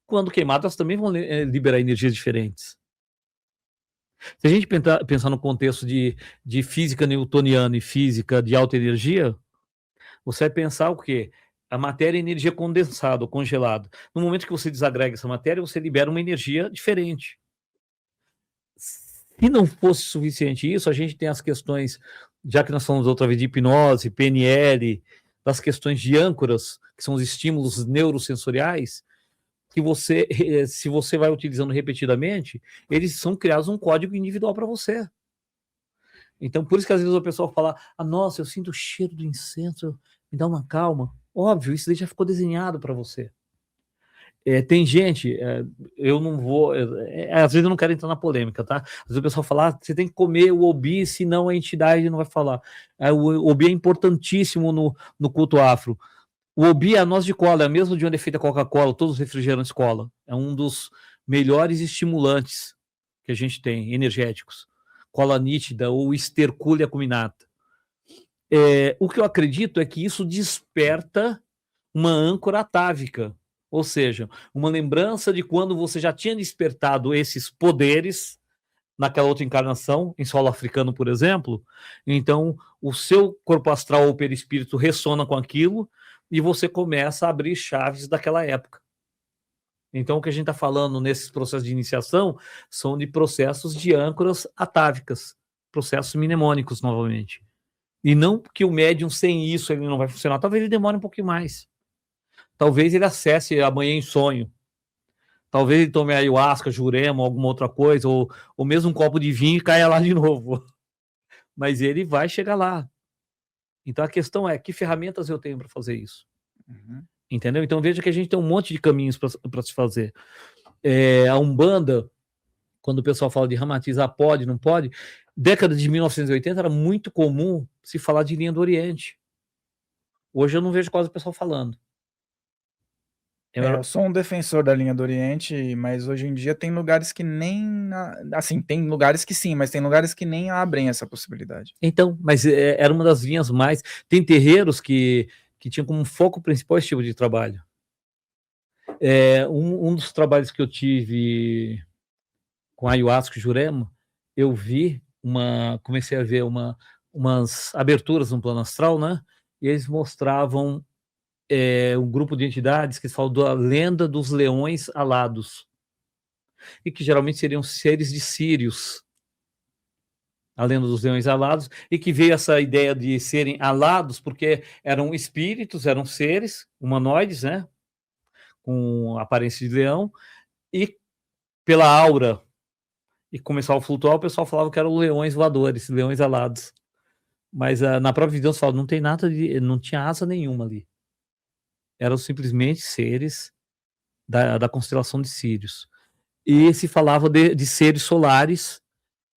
Speaker 2: quando queimadas, elas também vão liberar energias diferentes. Se a gente pensar no contexto de física newtoniana e física de alta energia, você vai pensar o quê? A matéria é energia condensada ou congelada. No momento que você desagrega essa matéria, você libera uma energia diferente. Se não fosse suficiente isso, a gente tem as questões, já que nós falamos outra vez de hipnose, PNL, das questões de âncoras, que são os estímulos neurosensoriais, que você, se você vai utilizando repetidamente, eles são criados um código individual para você. Então, por isso que às vezes o pessoal fala, nossa, eu sinto o cheiro do incenso, me dá uma calma. Óbvio, isso daí já ficou desenhado para você. Tem gente, eu não vou, às vezes eu não quero entrar na polêmica, tá? Às vezes o pessoal fala, você tem que comer o obi, senão a entidade não vai falar. O obi é importantíssimo no culto afro. O obi é a noz de cola, é a mesma de onde é feita a Coca-Cola, todos os refrigerantes cola. É um dos melhores estimulantes que a gente tem, energéticos. Cola nítida ou estercúlia cuminata. O que eu acredito é que isso desperta uma âncora atávica, ou seja, uma lembrança de quando você já tinha despertado esses poderes naquela outra encarnação, em solo africano, por exemplo. Então, o seu corpo astral ou perispírito ressona com aquilo e você começa a abrir chaves daquela época. Então, o que a gente está falando nesses processos de iniciação são de processos de âncoras atávicas, processos mnemônicos, novamente. E não que o médium sem isso ele não vai funcionar. Talvez ele demore um pouquinho mais. Talvez ele acesse amanhã em sonho. Talvez ele tome ayahuasca, jurema, alguma outra coisa, ou mesmo um copo de vinho e caia lá de novo. Mas ele vai chegar lá. Então a questão é, que ferramentas eu tenho para fazer isso?
Speaker 1: Uhum.
Speaker 2: Entendeu? Então veja que a gente tem um monte de caminhos para se fazer. A Umbanda, quando o pessoal fala de ramatizar, pode, não pode, década de 1980 era muito comum se falar de linha do Oriente. Hoje eu não vejo quase o pessoal falando.
Speaker 1: Eu sou um defensor da linha do Oriente, mas hoje em dia tem lugares que nem, assim, tem lugares que sim, mas tem lugares que nem abrem essa possibilidade.
Speaker 2: Então, mas era uma das linhas mais... Tem terreiros que tinham como foco principal esse tipo de trabalho. Um dos trabalhos que eu tive com ayahuasca e jurema, eu vi comecei a ver umas aberturas no plano astral, né? E eles mostravam um grupo de entidades que falam da lenda dos leões alados, e que geralmente seriam seres de Sírios, a lenda dos leões alados, e que veio essa ideia de serem alados porque eram espíritos, eram seres humanoides, né, com aparência de leão, e pela aura, e começava a flutuar, o pessoal falava que eram leões voadores, leões alados. Mas na própria visão se fala, não tem nada não tinha asa nenhuma ali. Eram simplesmente seres da constelação de Sírios. E se falava de seres solares,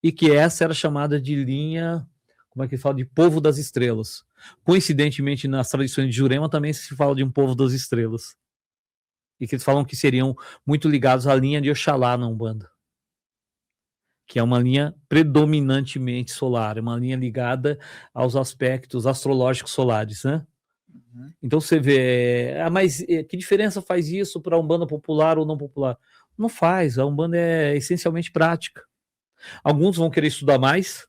Speaker 2: e que essa era chamada de linha, como é que fala, de povo das estrelas. Coincidentemente, nas tradições de Jurema também se fala de um povo das estrelas. E que eles falam que seriam muito ligados à linha de Oxalá na Umbanda, que é uma linha predominantemente solar, é uma linha ligada aos aspectos astrológicos solares, né? Uhum. Então você vê, mas que diferença faz isso para a Umbanda popular ou não popular? Não faz, a Umbanda é essencialmente prática. Alguns vão querer estudar mais,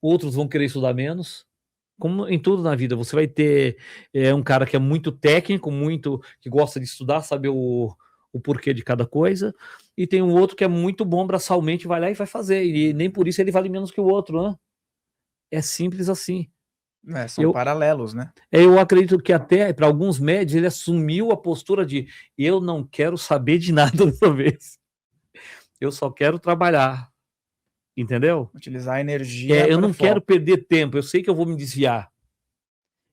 Speaker 2: outros vão querer estudar menos. Como em tudo na vida, você vai ter um cara que é muito técnico, que gosta de estudar, saber o porquê de cada coisa, e tem um outro que é muito bom braçalmente, vai lá e vai fazer, e nem por isso ele vale menos que o outro, né? É simples assim.
Speaker 1: São paralelos, né?
Speaker 2: Eu acredito que até para alguns médios ele assumiu a postura de eu não quero saber de nada dessa vez. Eu só quero trabalhar. Entendeu?
Speaker 1: Utilizar a energia.
Speaker 2: Eu não quero perder tempo, eu sei que eu vou me desviar.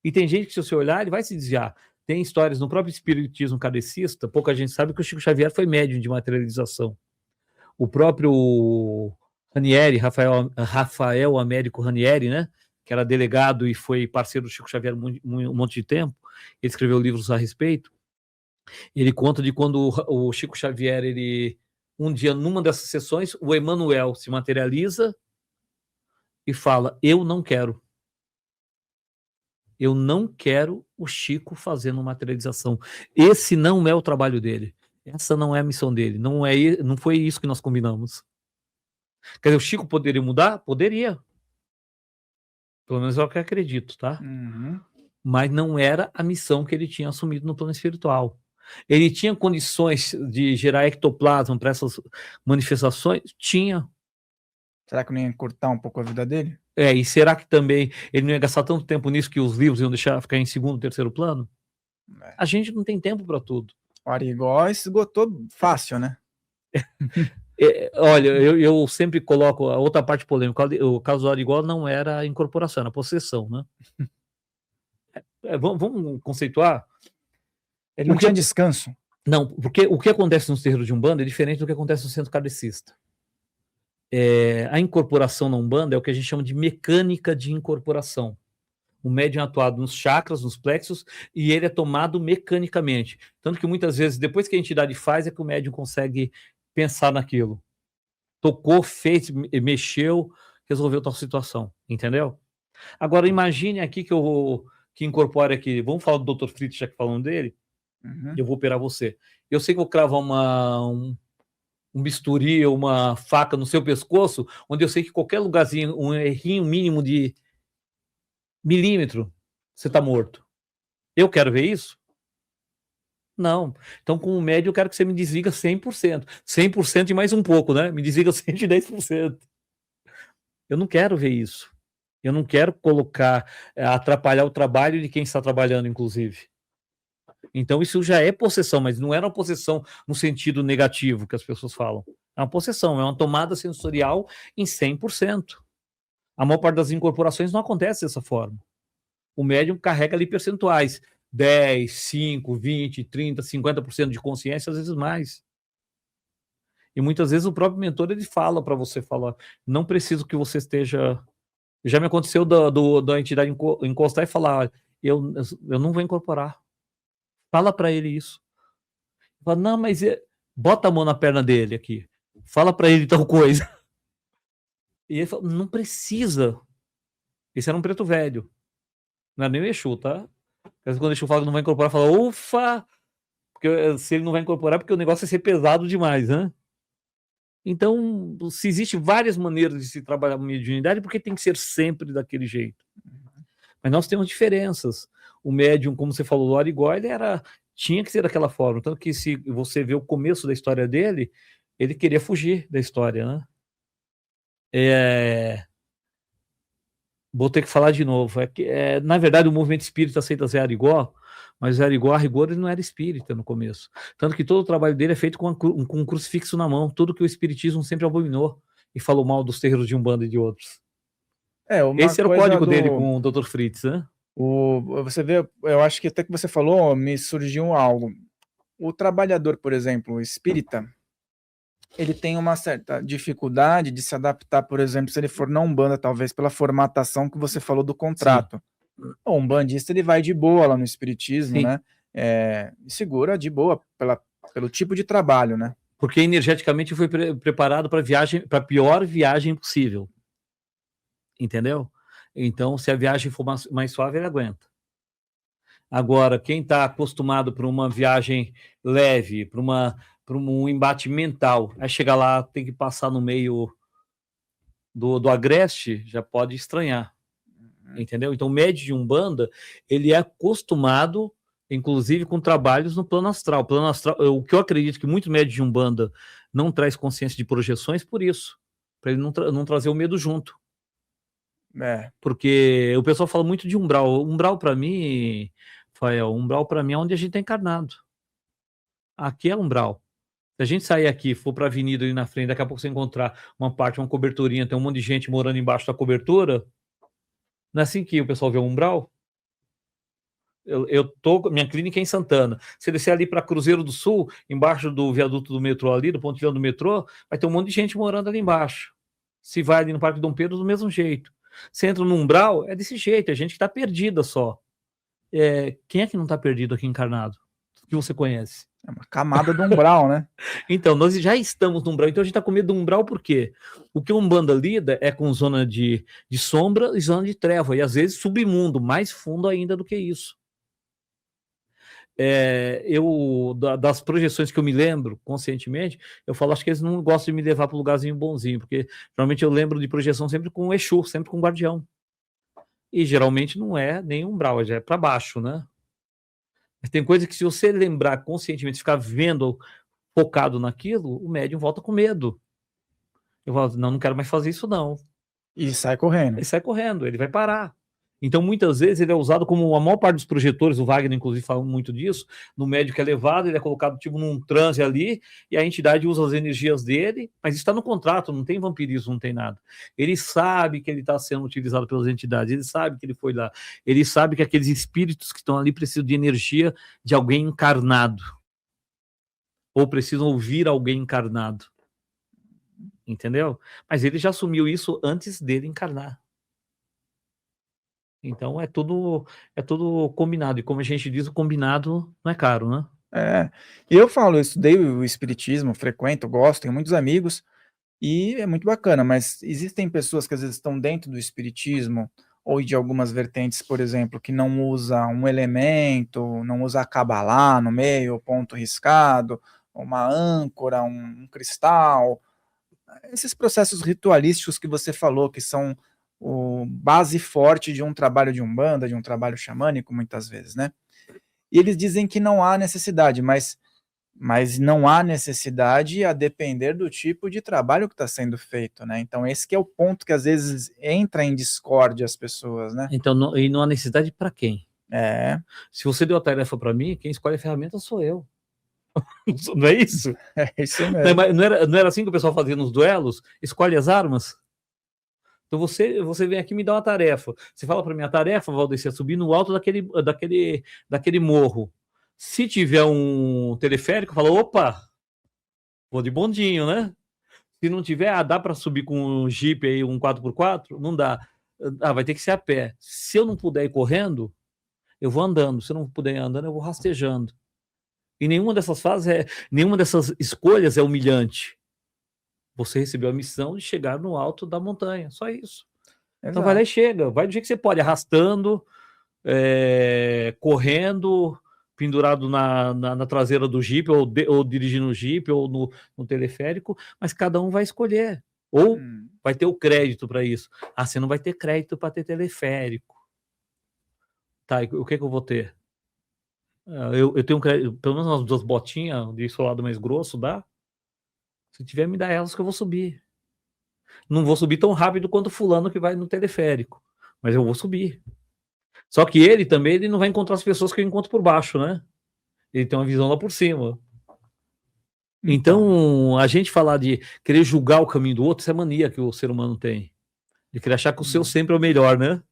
Speaker 2: E tem gente que, se você olhar, ele vai se desviar. Tem histórias no próprio espiritismo kardecista, pouca gente sabe que o Chico Xavier foi médium de materialização. O próprio Ranieri, Rafael Américo Ranieri, né, que era delegado e foi parceiro do Chico Xavier um monte de tempo, ele escreveu livros a respeito. Ele conta de quando o Chico Xavier, um dia, numa dessas sessões, o Emmanuel se materializa e fala, eu não quero o Chico fazendo materialização. Esse não é o trabalho dele. Essa não é a missão dele, não foi isso que nós combinamos. Quer dizer, o Chico poderia mudar? Poderia. Pelo menos é o que eu acredito, tá?
Speaker 1: Uhum.
Speaker 2: Mas não era a missão que ele tinha assumido no plano espiritual. Ele tinha condições de gerar ectoplasma para essas manifestações? Tinha.
Speaker 1: Será que não ia encurtar um pouco a vida dele?
Speaker 2: E será que também ele não ia gastar tanto tempo nisso que os livros iam deixar ficar em segundo, terceiro plano? A gente não tem tempo para tudo.
Speaker 1: O Arigó esgotou fácil, né?
Speaker 2: Olha, eu sempre coloco a outra parte polêmica. O caso do Arigó não era a incorporação, era a possessão, né? Vamos conceituar?
Speaker 1: Ele não tinha descanso.
Speaker 2: Não, porque o que acontece nos terreiros de Umbanda é diferente do que acontece no centro kardecista. A incorporação na Umbanda é o que a gente chama de mecânica de incorporação. O médium é atuado nos chakras, nos plexos, e ele é tomado mecanicamente. Tanto que muitas vezes, depois que a entidade faz, é que o médium consegue pensar naquilo. Tocou, fez, mexeu, resolveu tal situação, entendeu? Agora, imagine aqui que incorpore aqui, vamos falar do Dr. Fritz, já que falando dele, eu vou operar você. Eu sei que vou cravar um bisturi ou uma faca no seu pescoço, onde eu sei que qualquer lugarzinho, um errinho mínimo de milímetro, você está morto. Eu quero ver isso? Não. Então, com o médio, eu quero que você me desliga 100%. 100% e mais um pouco, né? Me desliga 110%. Eu não quero ver isso. Eu não quero atrapalhar o trabalho de quem está trabalhando, inclusive. Então, isso já é possessão, mas não era uma possessão no sentido negativo que as pessoas falam. É uma possessão, é uma tomada sensorial em 100%. A maior parte das incorporações não acontece dessa forma. O médium carrega ali percentuais, 10, 5, 20, 30, 50% de consciência, às vezes mais. E muitas vezes o próprio mentor ele fala para você, não preciso que você esteja... Já me aconteceu da entidade encostar e falar, eu não vou incorporar. Fala para ele isso. Fala, não, mas bota a mão na perna dele aqui. Fala para ele tal coisa. E ele fala, não precisa. Esse era um preto velho. Não é nem o Exu, tá? Quando o Exu fala que não vai incorporar, fala, ufa! Porque se ele não vai incorporar, porque o negócio vai ser pesado demais, né? Então, se existe várias maneiras de se trabalhar com mediunidade, porque tem que ser sempre daquele jeito. Mas nós temos diferenças. O médium, como você falou, o Arigó, tinha que ser daquela forma. Tanto que se você vê o começo da história dele, ele queria fugir da história, né? Vou ter que falar de novo. Na verdade, o movimento espírita aceita Zé Arigó, mas Zé Arigó, a rigor, ele não era espírita no começo. Tanto que todo o trabalho dele é feito com um crucifixo na mão, tudo que o espiritismo sempre abominou e falou mal dos terreiros de Umbanda e de outros. Esse era o código dele com o Dr. Fritz, né?
Speaker 1: Você vê, eu acho que até que você falou, me surgiu algo. O trabalhador, por exemplo, o espírita, ele tem uma certa dificuldade de se adaptar, por exemplo, se ele for na Umbanda, talvez pela formatação que você falou do contrato. Sim. O umbandista, ele vai de boa lá no espiritismo, sim, né? Segura de boa pelo tipo de trabalho, né?
Speaker 2: Porque energeticamente foi preparado para a pior viagem possível. Entendeu? Então, se a viagem for mais suave, ele aguenta. Agora, quem está acostumado para uma viagem leve, para um embate mental, aí chegar lá, tem que passar no meio do agreste, já pode estranhar. Entendeu? Então, o médium de Umbanda, ele é acostumado, inclusive, com trabalhos no plano astral. Plano astral, o que eu acredito que muitos médios de Umbanda não traz consciência de projeções por isso, para ele não trazer o medo junto. Porque o pessoal fala muito de umbral. Umbral, para mim, Fael, umbral para mim é onde a gente está encarnado. Aqui é umbral. Se a gente sair aqui, for para a avenida ali na frente, daqui a pouco você encontrar uma coberturinha, tem um monte de gente morando embaixo da cobertura, não é assim que o pessoal vê o umbral? Minha clínica é em Santana. Se descer ali para Cruzeiro do Sul, embaixo do viaduto do metrô ali, do pontilhão do metrô, vai ter um monte de gente morando ali embaixo. Se vai ali no Parque Dom Pedro, do mesmo jeito. Você entra no umbral, é desse jeito, é gente que está perdida só. Quem é que não está perdido aqui encarnado? Que você conhece?
Speaker 1: É uma camada do umbral, né?
Speaker 2: Então, nós já estamos no umbral, então a gente está com medo do umbral por quê? O que o Umbanda lida é com zona de sombra e zona de treva, e às vezes submundo, mais fundo ainda do que isso. das projeções que eu me lembro conscientemente, eu falo, acho que eles não gostam de me levar para um lugarzinho bonzinho, porque geralmente eu lembro de projeção sempre com o Exu, sempre com o guardião. E geralmente não é nem umbral, já é para baixo, né? Mas tem coisa que se você lembrar conscientemente, ficar vendo, focado naquilo, o médium volta com medo. Eu falo, não quero mais fazer isso não.
Speaker 1: E sai correndo.
Speaker 2: Ele sai correndo, ele vai parar. Então, muitas vezes, ele é usado como a maior parte dos projetores, o Wagner, inclusive, fala muito disso, no médium que é levado, ele é colocado tipo num transe ali, e a entidade usa as energias dele, mas está no contrato, não tem vampirismo, não tem nada. Ele sabe que ele está sendo utilizado pelas entidades, ele sabe que ele foi lá, ele sabe que aqueles espíritos que estão ali precisam de energia de alguém encarnado, ou precisam ouvir alguém encarnado. Entendeu? Mas ele já assumiu isso antes dele encarnar. Então é tudo combinado. E como a gente diz, o combinado não é caro, né?
Speaker 1: Eu falo, eu estudei o espiritismo, frequento, gosto, tenho muitos amigos, e é muito bacana, mas existem pessoas que às vezes estão dentro do espiritismo, ou de algumas vertentes, por exemplo, que não usa um elemento, não usa a cabalá no meio, ponto riscado, uma âncora, um cristal, esses processos ritualísticos que você falou, que são o base forte de um trabalho de umbanda, de um trabalho xamânico, muitas vezes, né? E eles dizem que não há necessidade, mas não há necessidade a depender do tipo de trabalho que está sendo feito, né? Então esse que é o ponto que às vezes entra em discórdia as pessoas, né?
Speaker 2: Então, e não há necessidade para quem?
Speaker 1: Se
Speaker 2: você deu a tarefa para mim, quem escolhe a ferramenta sou eu. Não é isso?
Speaker 1: É isso mesmo.
Speaker 2: Não era assim que o pessoal fazia nos duelos? Escolhe as armas? Então você vem aqui e me dá uma tarefa. Você fala para mim, a tarefa, Valdeci, é subir no alto daquele morro. Se tiver um teleférico, fala, opa, vou de bondinho, né? Se não tiver, dá para subir com um Jeep aí, um 4x4? Não dá. Vai ter que ser a pé. Se eu não puder ir correndo, eu vou andando. Se eu não puder ir andando, eu vou rastejando. E nenhuma dessas escolhas é humilhante. Você recebeu a missão de chegar no alto da montanha, só isso. Exato. Então vai lá e chega, vai do jeito que você pode, arrastando, correndo, pendurado na traseira do Jeep, ou dirigindo o Jeep, ou no teleférico, mas cada um vai escolher. Ou vai ter o crédito para isso. Você não vai ter crédito para ter teleférico. Tá, e o que eu vou ter? Eu tenho um crédito, pelo menos umas 2 botinhas de solado mais grosso, dá? Se tiver, me dá elas que eu vou subir. Não vou subir tão rápido quanto fulano que vai no teleférico, mas eu vou subir. Só que ele também não vai encontrar as pessoas que eu encontro por baixo, né? Ele tem uma visão lá por cima. Então, a gente falar de querer julgar o caminho do outro, isso é mania que o ser humano tem. De querer achar que o seu sempre é o melhor, né?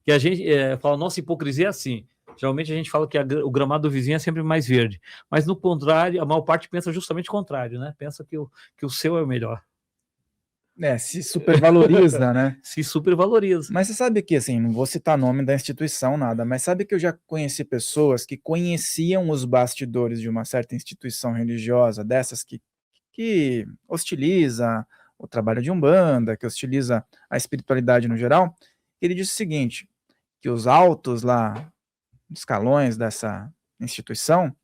Speaker 2: Que a gente fala, nossa, hipocrisia é assim. Geralmente a gente fala que o gramado do vizinho é sempre mais verde. Mas no contrário, a maior parte pensa justamente o contrário, né? Pensa que o seu é o melhor.
Speaker 1: Se supervaloriza, né?
Speaker 2: Se supervaloriza.
Speaker 1: Mas você sabe que, assim, não vou citar nome da instituição, nada, mas sabe que eu já conheci pessoas que conheciam os bastidores de uma certa instituição religiosa, dessas que hostiliza o trabalho de umbanda, que hostiliza a espiritualidade no geral. Ele disse o seguinte, que os altos lá, escalões dessa instituição,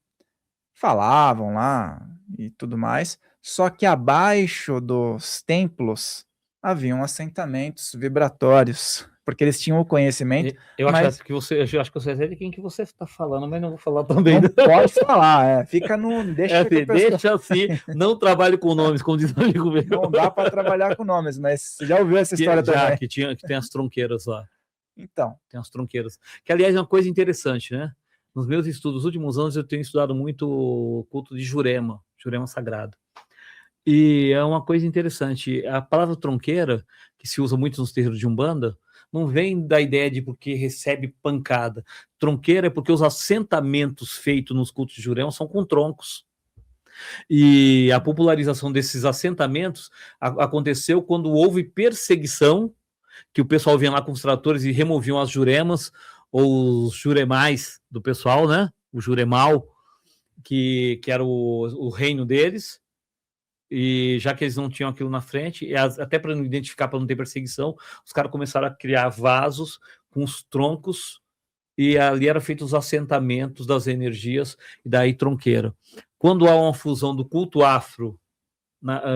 Speaker 1: falavam lá e tudo mais, só que abaixo dos templos haviam assentamentos vibratórios, porque eles tinham o conhecimento.
Speaker 2: Eu acho que você sei de quem que você está falando, mas não vou falar também.
Speaker 1: Não pode falar, fica no. Deixa
Speaker 2: assim, não trabalhe com nomes, como diz o amigo meu.
Speaker 1: Não dá para trabalhar com nomes, mas você já ouviu essa história também?
Speaker 2: Que tem as tronqueiras lá.
Speaker 1: Então.
Speaker 2: Tem as tronqueiras. Que, aliás, é uma coisa interessante, né? Nos meus estudos, nos últimos anos, eu tenho estudado muito o culto de Jurema sagrado. E é uma coisa interessante. A palavra tronqueira, que se usa muito nos terreiros de Umbanda, não vem da ideia de porque recebe pancada. Tronqueira é porque os assentamentos feitos nos cultos de Jurema são com troncos. E a popularização desses assentamentos aconteceu quando houve perseguição, que o pessoal vinha lá com os tratores e removiam as juremas, ou os juremais do pessoal, né? O juremal, que era o reino deles, e já que eles não tinham aquilo na frente, e até para não identificar, para não ter perseguição, os caras começaram a criar vasos com os troncos e ali eram feitos os assentamentos das energias, e daí tronqueira. Quando há uma fusão do culto afro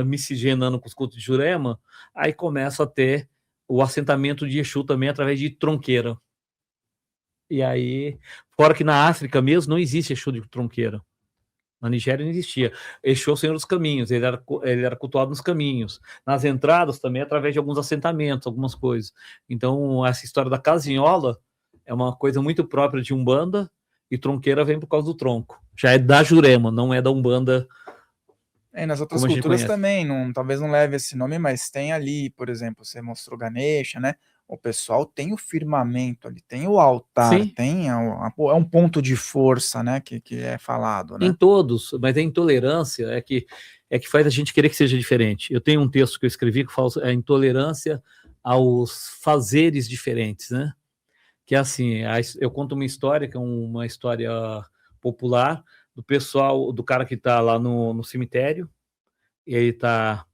Speaker 2: miscigenando com os cultos de Jurema, aí começa a ter o assentamento de Exu também através de tronqueira. E aí, fora que na África mesmo não existe Exu de tronqueira. Na Nigéria não existia. Exu é o Senhor dos Caminhos, ele era cultuado nos caminhos. Nas entradas também, através de alguns assentamentos, algumas coisas. Então, essa história da casinhola é uma coisa muito própria de Umbanda, e tronqueira vem por causa do tronco. Já é da Jurema, não é da Umbanda.
Speaker 1: Nas outras
Speaker 2: como a gente
Speaker 1: culturas
Speaker 2: conhece.
Speaker 1: também, talvez não leve esse nome, mas tem ali, por exemplo, você mostrou Ganesha, né? O pessoal tem o firmamento ali, tem o altar,
Speaker 2: Sim,
Speaker 1: é um ponto de força, né? Que é falado,
Speaker 2: em
Speaker 1: né?
Speaker 2: todos, mas a intolerância é que faz a gente querer que seja diferente. Eu tenho um texto que eu escrevi que fala a intolerância aos fazeres diferentes, né? Que é assim, eu conto uma história, que é uma história popular, do pessoal, do cara que está lá no cemitério, e ele está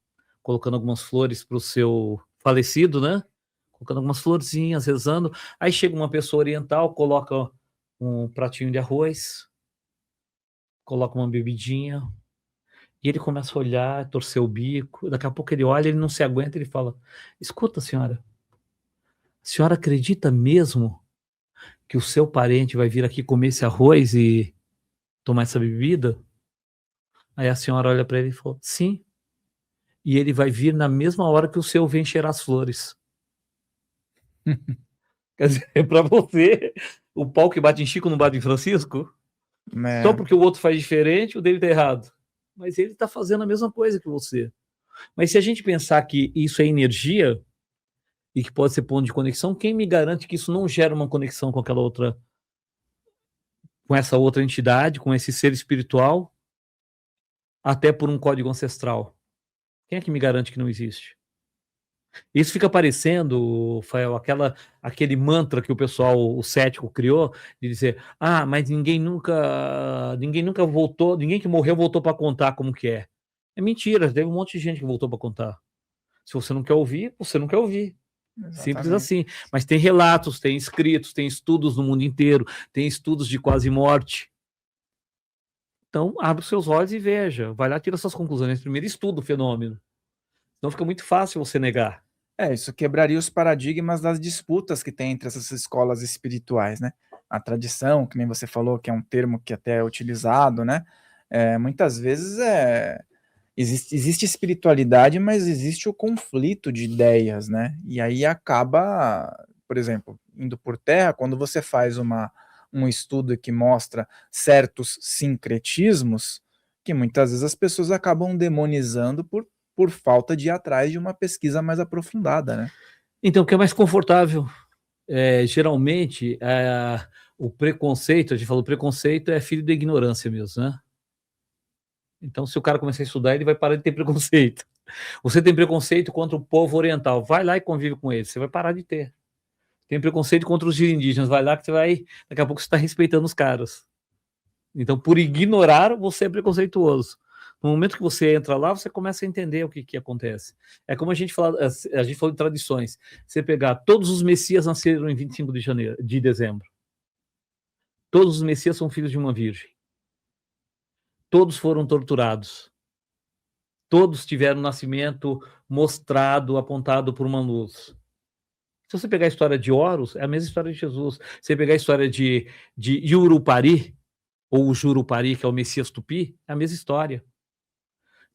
Speaker 2: colocando algumas flores para o seu falecido, né? Colocando algumas florzinhas, rezando. Aí chega uma pessoa oriental, coloca um pratinho de arroz, coloca uma bebidinha, e ele começa a olhar, torcer o bico. Daqui a pouco ele olha, ele não se aguenta, ele fala: escuta, senhora, a senhora acredita mesmo que o seu parente vai vir aqui comer esse arroz e tomar essa bebida? Aí a senhora olha para ele e fala: sim. E ele vai vir na mesma hora que o seu vem cheirar as flores. Quer dizer, para você, o pau que bate em Chico não bate em Francisco? Só
Speaker 1: É,
Speaker 2: porque o outro faz diferente, o dele tá errado. Mas ele está fazendo a mesma coisa que você. Mas se a gente pensar que isso é energia e que pode ser ponto de conexão, quem me garante que isso não gera uma conexão com aquela outra, com essa outra entidade, com esse ser espiritual, até por um código ancestral? Quem é que me garante que não existe? Isso fica parecendo, Fael, aquele mantra que o pessoal, o cético, criou, de dizer: ah, mas ninguém nunca voltou, ninguém que morreu voltou para contar como que é. É mentira, teve um monte de gente que voltou para contar. Se você não quer ouvir, você não quer ouvir. Simples
Speaker 1: exatamente.
Speaker 2: assim. Mas tem relatos, tem escritos, tem estudos no mundo inteiro, tem estudos de quase morte. Então, abre os seus olhos e veja. Vai lá, tira suas conclusões. Primeiro, estuda o fenômeno. Senão fica muito fácil você negar.
Speaker 1: Isso quebraria os paradigmas das disputas que tem entre essas escolas espirituais, né? A tradição, que nem você falou, que é um termo que até é utilizado, né? Muitas vezes existe espiritualidade, mas existe o conflito de ideias, né? E aí acaba, por exemplo, indo por terra, quando você faz um estudo que mostra certos sincretismos, que muitas vezes as pessoas acabam demonizando por falta de ir atrás de uma pesquisa mais aprofundada, né?
Speaker 2: Então, o que é mais confortável? Geralmente, o preconceito, a gente falou, preconceito é filho da ignorância mesmo, né? Então, se o cara começar a estudar, ele vai parar de ter preconceito. Você tem preconceito contra o povo oriental, vai lá e convive com eles, você vai parar de ter. Tem preconceito contra os indígenas, vai lá que daqui a pouco você está respeitando os caras. Então, por ignorar, você é preconceituoso. No momento que você entra lá, você começa a entender o que acontece. É como a gente falou de tradições. Você pegar, todos os messias nasceram em 25 de dezembro. Todos os messias são filhos de uma virgem. Todos foram torturados. Todos tiveram nascimento mostrado, apontado por uma luz. Se você pegar a história de Horus, é a mesma história de Jesus. Se você pegar a história de Yurupari, ou o Jurupari, que é o Messias Tupi, é a mesma história.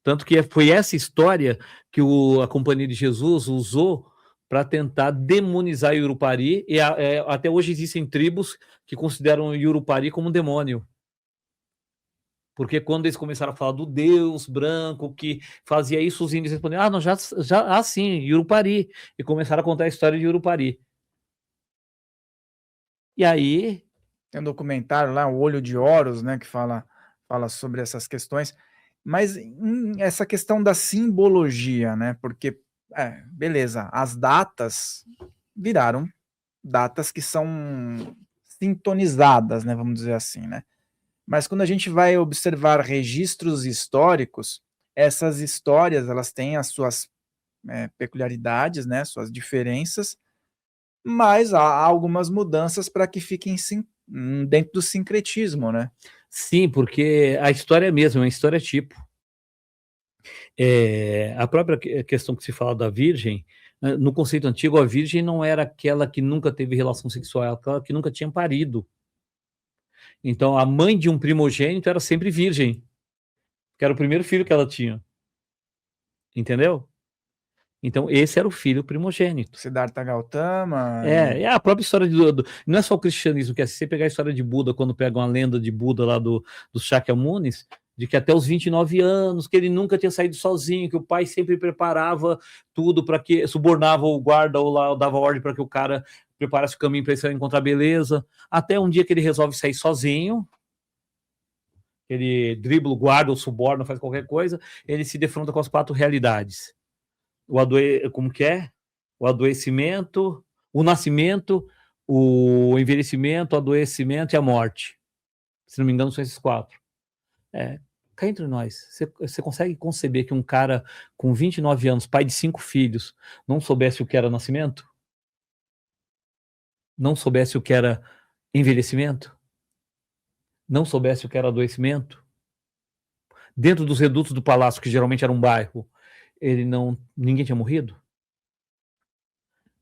Speaker 2: Tanto que foi essa história que a Companhia de Jesus usou para tentar demonizar Yurupari, e até hoje existem tribos que consideram Yurupari como um demônio. Porque quando eles começaram a falar do Deus branco que fazia isso, os índios responderam: não, sim, Yurupari. E começaram a contar a história de Yurupari. E aí.
Speaker 1: Tem um documentário lá, O Olho de Horus, né, que fala sobre essas questões. Mas essa questão da simbologia, né? Porque, beleza, as datas viraram datas que são sintonizadas, né? Vamos dizer assim, né? Mas quando a gente vai observar registros históricos, essas histórias elas têm as suas peculiaridades, né? Suas diferenças, mas há algumas mudanças para que fiquem dentro do sincretismo, né?
Speaker 2: Sim, porque a história é a mesma, é uma história tipo. A própria questão que se fala da virgem, no conceito antigo, a virgem não era aquela que nunca teve relação sexual, era aquela que nunca tinha parido. Então, a mãe de um primogênito era sempre virgem, que era o primeiro filho que ela tinha. Entendeu? Então, esse era o filho primogênito.
Speaker 1: Siddhartha Gautama.
Speaker 2: É a própria história não é só o cristianismo, que é se você pegar a história de Buda, quando pegam a lenda de Buda lá do Shakyamunis, de que até os 29 anos, que ele nunca tinha saído sozinho, que o pai sempre preparava tudo para que, subornava o guarda ou lá dava ordem para que o cara preparasse o caminho para ele encontrar beleza, até um dia que ele resolve sair sozinho, ele dribla o guarda ou suborna, faz qualquer coisa, ele se defronta com as 4 realidades. Como que é? O adoecimento, o nascimento, o envelhecimento, o adoecimento e a morte. Se não me engano, são esses 4. Cá entre nós, você consegue conceber que um cara com 29 anos, pai de 5 filhos, não soubesse o que era nascimento? Não soubesse o que era envelhecimento? Não soubesse o que era adoecimento? Dentro dos redutos do palácio, que geralmente era um bairro, ninguém tinha morrido?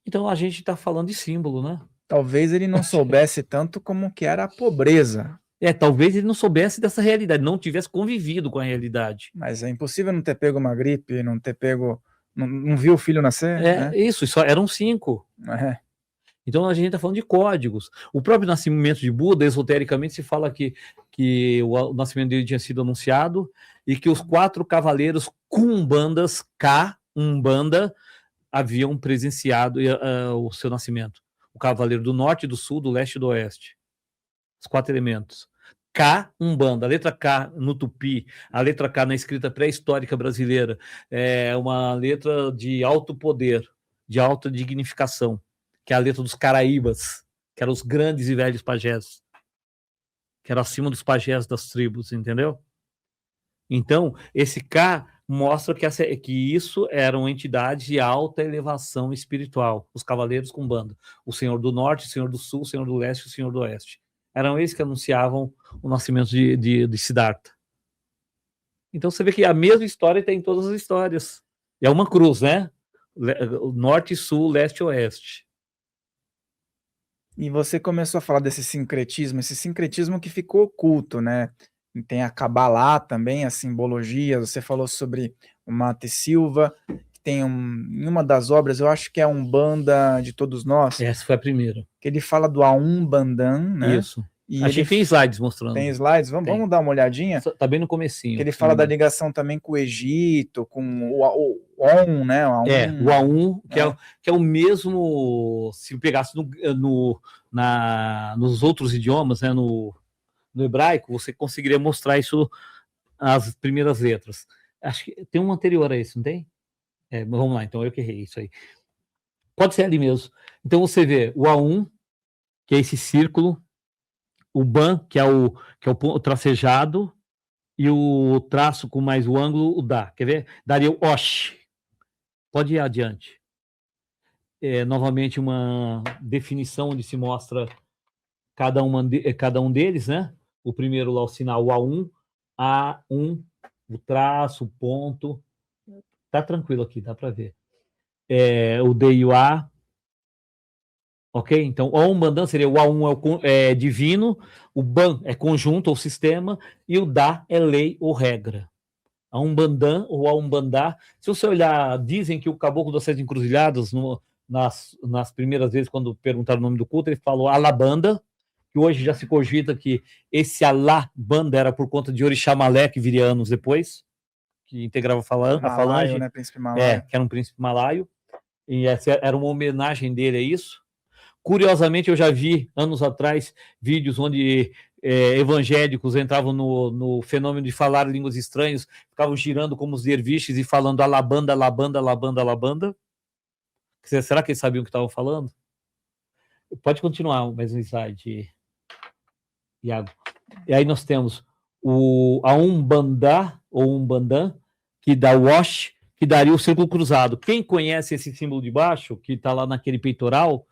Speaker 2: Então a gente está falando de símbolo, né?
Speaker 1: Talvez ele não soubesse tanto como que era a pobreza.
Speaker 2: Talvez ele não soubesse dessa realidade, não tivesse convivido com a realidade.
Speaker 1: Mas é impossível não ter pego uma gripe, não ter pego... Não viu o filho nascer? Né?
Speaker 2: Isso, só eram 5. Então a gente está falando de códigos. O próprio nascimento de Buda, esotericamente, se fala que o nascimento dele tinha sido anunciado e que os 4 cavaleiros Kumbandas, Umbanda, haviam presenciado o seu nascimento. O cavaleiro do norte, do sul, do leste e do oeste. Os 4 elementos. Umbanda, a letra K no tupi, a letra K na escrita pré-histórica brasileira, é uma letra de alto poder, de alta dignificação, que é a letra dos Caraíbas, que eram os grandes e velhos pajés, que era acima dos pajés das tribos, entendeu? Então, esse K mostra que isso eram entidades de alta elevação espiritual, os cavaleiros com banda, o Senhor do Norte, o Senhor do Sul, o Senhor do Leste e o Senhor do Oeste. Eram eles que anunciavam o nascimento de Siddhartha. Então você vê que a mesma história tem em todas as histórias. É uma cruz, né? Norte, Sul, Leste e Oeste.
Speaker 1: E você começou a falar desse sincretismo, esse sincretismo que ficou oculto, né? Tem a Kabbalah também, as simbologias. Você falou sobre o Mate Silva, que tem em uma das obras, eu acho que é a Umbanda de Todos Nós.
Speaker 2: Essa foi a primeira.
Speaker 1: Que ele fala do Aum Bandan, né?
Speaker 2: Isso. A gente tem slides mostrando.
Speaker 1: Tem slides? Vamos dar uma olhadinha?
Speaker 2: Tá bem no comecinho.
Speaker 1: Que ele fala da ligação também com o Egito, com o Om, né?
Speaker 2: O Aum, que é o mesmo, se pegasse nos outros idiomas, né? No hebraico, você conseguiria mostrar isso, as primeiras letras. Acho que tem um anterior a esse, não tem? Vamos lá, então eu que errei isso aí. Pode ser ali mesmo. Então você vê o Aum, que é esse círculo, o Ban, que é o tracejado, e o traço com mais o ângulo, o Da. Quer ver? Daria o Osh. Pode ir adiante. Novamente uma definição onde se mostra cada um deles, né? O primeiro lá, o sinal, o A1, o traço, o ponto. Tá tranquilo aqui, dá para ver. O D e o A. Ok? Então, o Umbanda seria o A1 é divino, o Ban é conjunto ou sistema, e o Da é lei ou regra. A Umbandan ou a Umbandá, se você olhar, dizem que o Caboclo das Sete Encruzilhadas, nas primeiras vezes, quando perguntaram o nome do culto, ele falou Alabanda, que hoje já se cogita que esse Alabanda era por conta de Orixá Malé, que viria anos depois, que integrava a falange,
Speaker 1: né, príncipe malaio.
Speaker 2: Que era um príncipe malaio, e essa era uma homenagem dele a isso. Curiosamente, eu já vi, anos atrás, vídeos onde evangélicos entravam no fenômeno de falar línguas estranhas, ficavam girando como os derviches e falando alabanda, alabanda, alabanda, alabanda. Será que eles sabiam o que estavam falando? Pode continuar mais um slide, Iago. E aí nós temos a Umbanda, ou Umbandan, que dá o Osh, que daria o círculo cruzado. Quem conhece esse símbolo de baixo, que está lá naquele peitoral,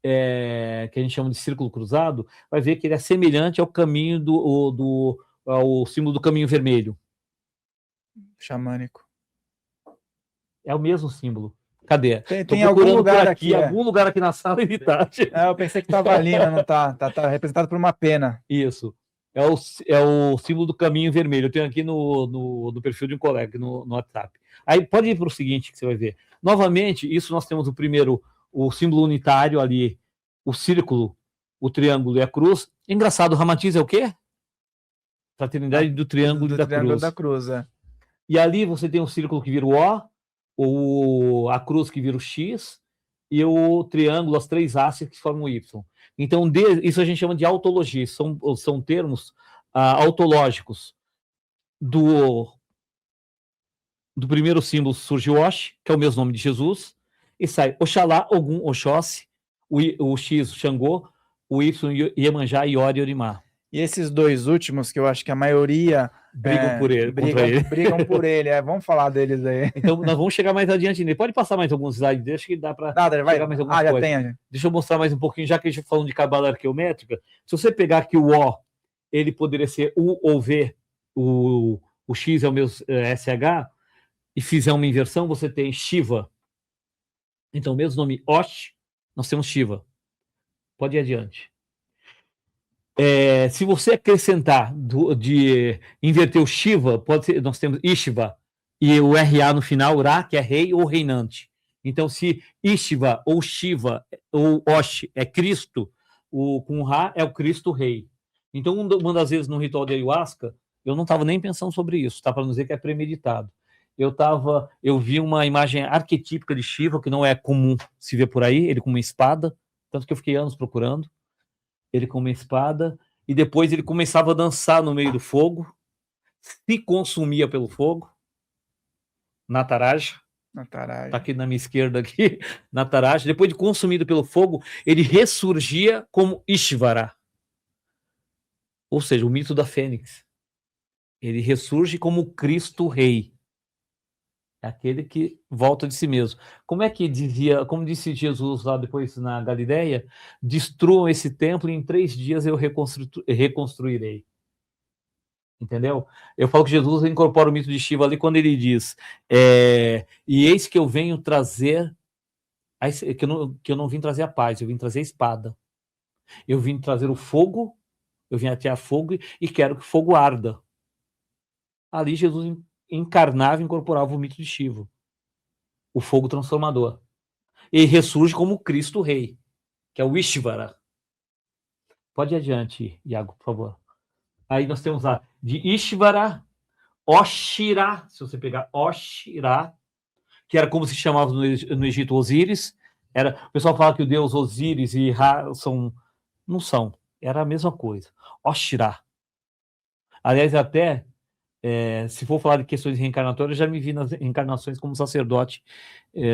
Speaker 2: que a gente chama de círculo cruzado, vai ver que ele é semelhante ao caminho ao símbolo do caminho vermelho.
Speaker 1: Xamânico.
Speaker 2: É o mesmo símbolo. Cadê?
Speaker 1: Tem algum lugar aqui,
Speaker 2: algum lugar aqui na sala ele tá.
Speaker 1: Eu pensei que estava ali, mas não tá. Tá representado por uma pena.
Speaker 2: Isso. É o símbolo do caminho vermelho. Eu tenho aqui no perfil de um colega, no WhatsApp. Aí pode ir para o seguinte que você vai ver. Novamente, isso nós temos o símbolo unitário ali, o círculo, o triângulo e a cruz. Engraçado, o Ramatiz é o quê? Fraternidade do Triângulo e da Cruz.
Speaker 1: Da cruz, é.
Speaker 2: E ali você tem o círculo que vira o O, a cruz que vira o X e o triângulo, as três hastes que formam o Y. Então, isso a gente chama de autologia, são termos autológicos. Do primeiro símbolo surge o Osh, que é o mesmo nome de Jesus, e sai Oxalá, Ogum, Oxóssi, o X, o Xangô, o Y, Iemanjá, Iori e Orimá.
Speaker 1: E esses dois últimos, que eu acho que a maioria
Speaker 2: brigam por ele,
Speaker 1: brigam por ele. Vamos falar deles aí.
Speaker 2: Então, nós vamos chegar mais adiante nele. Pode passar mais alguns slides, deixa que dá para
Speaker 1: chegar mais algumas coisas. Já tem.
Speaker 2: Deixa eu mostrar mais um pouquinho, já que a gente está falando de cabala arqueométrica. Se você pegar aqui o O, ele poderia ser U ou V, o X é o mesmo SH, e fizer uma inversão, você tem Shiva. Então, o mesmo nome Osh, nós temos Shiva. Pode ir adiante. Se você acrescentar de inverter o Shiva, pode ser, nós temos Ishva e o RA no final, Ra, que é rei ou reinante. Então, se Ishva ou Shiva ou Osh é Cristo, com Ra é o Cristo rei. Então, uma das vezes no ritual de ayahuasca, eu não estava nem pensando sobre isso, tá? Para não dizer que é premeditado. Eu vi uma imagem arquetípica de Shiva, que não é comum se ver por aí, ele com uma espada, tanto que eu fiquei anos procurando. Ele com uma espada, e depois ele começava a dançar no meio do fogo, se consumia pelo fogo, Nataraja, tá aqui na minha esquerda, aqui, Nataraja, depois de consumido pelo fogo, ele ressurgia como Ishvara, ou seja, o mito da Fênix. Ele ressurge como Cristo Rei, é aquele que volta de si mesmo. Como disse Jesus lá depois na Galileia, destruam esse templo e em 3 dias eu reconstruirei. Entendeu? Eu falo que Jesus incorpora o mito de Shiva ali quando ele diz, e eis que eu venho trazer, que eu não vim trazer a paz, eu vim trazer a espada. Eu vim trazer o fogo, eu vim atear fogo e quero que o fogo arda. Ali Jesus encarnava e incorporava o mito de Shiva, o fogo transformador. E ressurge como Cristo Rei, que é o Ishvara. Pode ir adiante, Iago, por favor. Aí nós temos lá, de Ishvara, Oshira, se você pegar Oshira, que era como se chamava no Egito Osíris. O pessoal fala que o deus Osíris e Ra não são, era a mesma coisa. Oshira. Aliás, até se for falar de questões reencarnatórias, eu já me vi nas reencarnações como sacerdote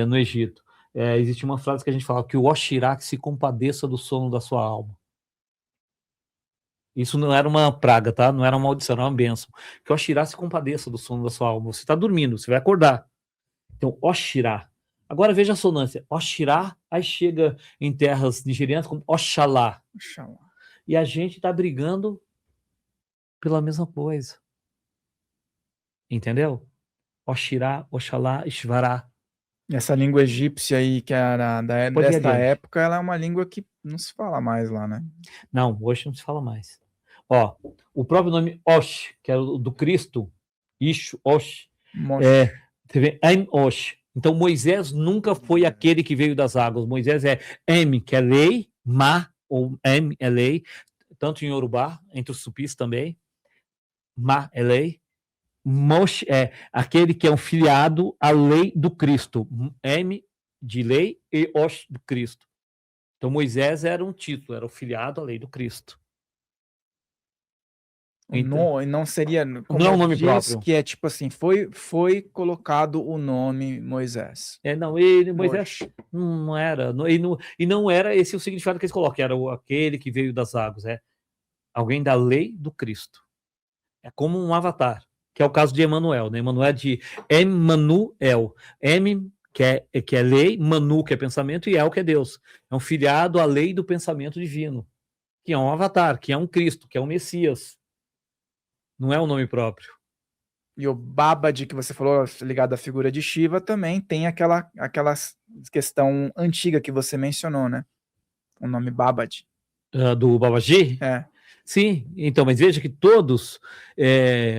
Speaker 2: no Egito. Existe uma frase que a gente fala que o Oxirá se compadeça do sono da sua alma. Isso não era uma praga, tá? Não era uma maldição, era uma bênção. Que o Oxirá se compadeça do sono da sua alma. Você está dormindo, você vai acordar. Então, Oxirá. Agora veja a assonância. Oxirá, aí chega em terras nigerianas como Oxalá. E a gente está brigando pela mesma coisa. Entendeu? Oxirá, Oxalá, Ishvará.
Speaker 1: Essa língua egípcia aí, que era desta época, ela é uma língua que não se fala mais lá, né?
Speaker 2: Não, hoje não se fala mais. Ó, o próprio nome Osh, que é o do Cristo, Ish, Osh, você vê, Em Osh. Então, Moisés nunca foi aquele que veio das águas. Moisés é Em, que é lei, Ma, ou Em é lei, tanto em Yorubá, entre os tupis também. Ma é lei. Moshe é aquele que é um filiado à lei do Cristo. M de lei e Osh do Cristo. Então Moisés era um título, era o filiado à lei do Cristo.
Speaker 1: Então, não seria, como
Speaker 2: não é um nome próprio,
Speaker 1: que é tipo assim, foi colocado o nome Moisés.
Speaker 2: Moisés não era, e não era esse o significado que eles colocam, era aquele que veio das águas, alguém da lei do Cristo. É como um avatar, que é o caso de Emanuel, né? Emanuel é de Emmanuel. M, que é lei, Manu, que é pensamento, e El, que é Deus. É um filiado à lei do pensamento divino, que é um avatar, que é um Cristo, que é um Messias. Não é um nome próprio.
Speaker 1: E o Babad, que você falou, ligado à figura de Shiva, também tem aquela questão antiga que você mencionou, né? O nome Babad.
Speaker 2: Do Babaji?
Speaker 1: É.
Speaker 2: Sim, então, mas veja que todos,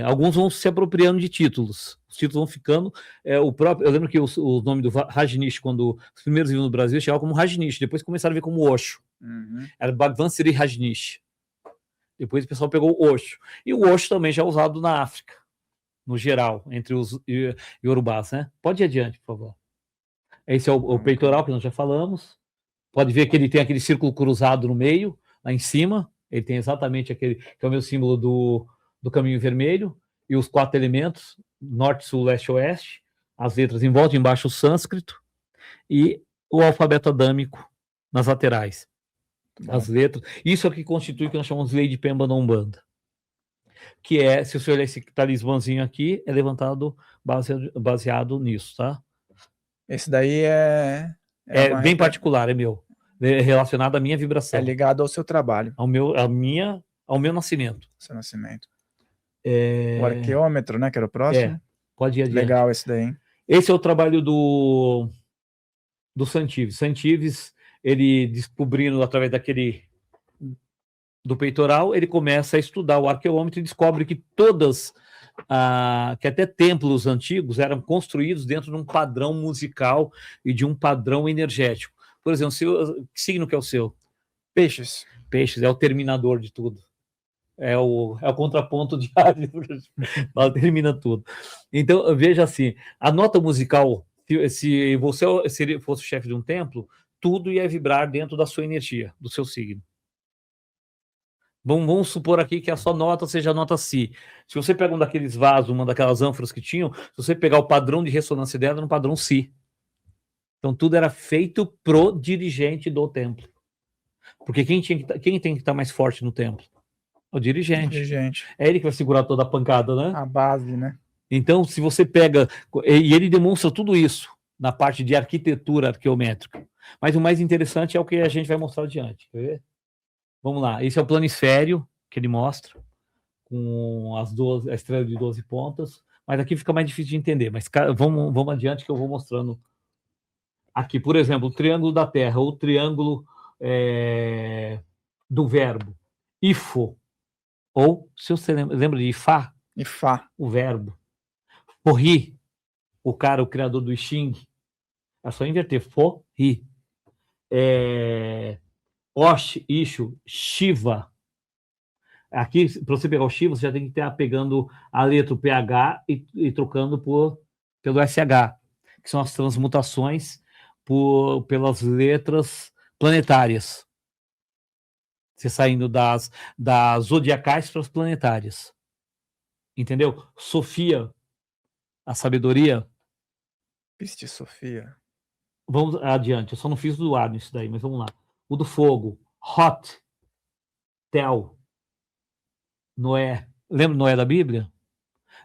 Speaker 2: alguns vão se apropriando de títulos. Os títulos vão ficando. Eu lembro que o nome do Rajneesh, quando os primeiros vinham no Brasil, chegava como Rajneesh, depois começaram a ver como Osho. Era Bhagwan Sri Rajneesh. Depois o pessoal pegou o Osho. E o Osho também já é usado na África, no geral, entre os Yorubás, né? Pode ir adiante, por favor. Esse é o peitoral que nós já falamos. Pode ver que ele tem aquele círculo cruzado no meio, lá em cima. Ele tem exatamente aquele que é o meu símbolo do caminho vermelho. E os 4 elementos, norte, sul, leste, oeste. As letras em volta e embaixo o sânscrito. E o alfabeto adâmico nas laterais. As letras. Isso é o que constitui o que nós chamamos de lei de Pemba na Umbanda. Que é, se você olhar esse talismãzinho aqui, é levantado baseado nisso, tá?
Speaker 1: Esse daí
Speaker 2: é bem particular, é meu. É relacionado à minha vibração.
Speaker 1: É ligado ao seu trabalho.
Speaker 2: Ao meu nascimento.
Speaker 1: Seu nascimento. O arqueômetro, né? Que era o próximo.
Speaker 2: Pode ir adiante.
Speaker 1: Legal esse daí, hein?
Speaker 2: Esse é o trabalho do Santives. Santives, ele descobrindo através do peitoral, ele começa a estudar o arqueômetro e descobre que que até templos antigos eram construídos dentro de um padrão musical e de um padrão energético. Por exemplo, que signo que é o seu?
Speaker 1: Peixes.
Speaker 2: Peixes, é o terminador de tudo. É o contraponto diário, ela termina tudo. Então, veja assim, a nota musical, se você fosse o chefe de um templo, tudo ia vibrar dentro da sua energia, do seu signo. Vamos supor aqui que a sua nota seja a nota Si. Se você pega um daqueles vasos, uma daquelas ânforas que tinham, se você pegar o padrão de ressonância dela, era um padrão Si. Então tudo era feito pro dirigente do templo. Porque quem tem que estar mais forte no templo? O dirigente. É ele que vai segurar toda a pancada, né?
Speaker 1: A base, né?
Speaker 2: Então, se você pega... E ele demonstra tudo isso na parte de arquitetura arqueométrica. Mas o mais interessante é o que a gente vai mostrar adiante. Quer ver? Vamos lá, esse é o planisfério que ele mostra, com a estrela de 12 pontas, mas aqui fica mais difícil de entender, mas vamos adiante que eu vou mostrando. Aqui, por exemplo, o triângulo da Terra, ou o triângulo do verbo, Ifo, ou, se você lembra de Ifá?
Speaker 1: Ifá.
Speaker 2: O verbo. Forri, o criador do I Ching, é só inverter, Forri. Osh, Ishu, Shiva. Aqui, para você pegar o Shiva, você já tem que estar pegando a letra o PH e trocando pelo SH, que são as transmutações pelas letras planetárias. Você saindo das zodiacais para as planetárias. Entendeu? Sofia, a sabedoria.
Speaker 1: Piste Sofia.
Speaker 2: Vamos adiante. Eu só não fiz do ar nisso daí, mas vamos lá. O do fogo, Hot, Tel, Noé. Lembra Noé da Bíblia?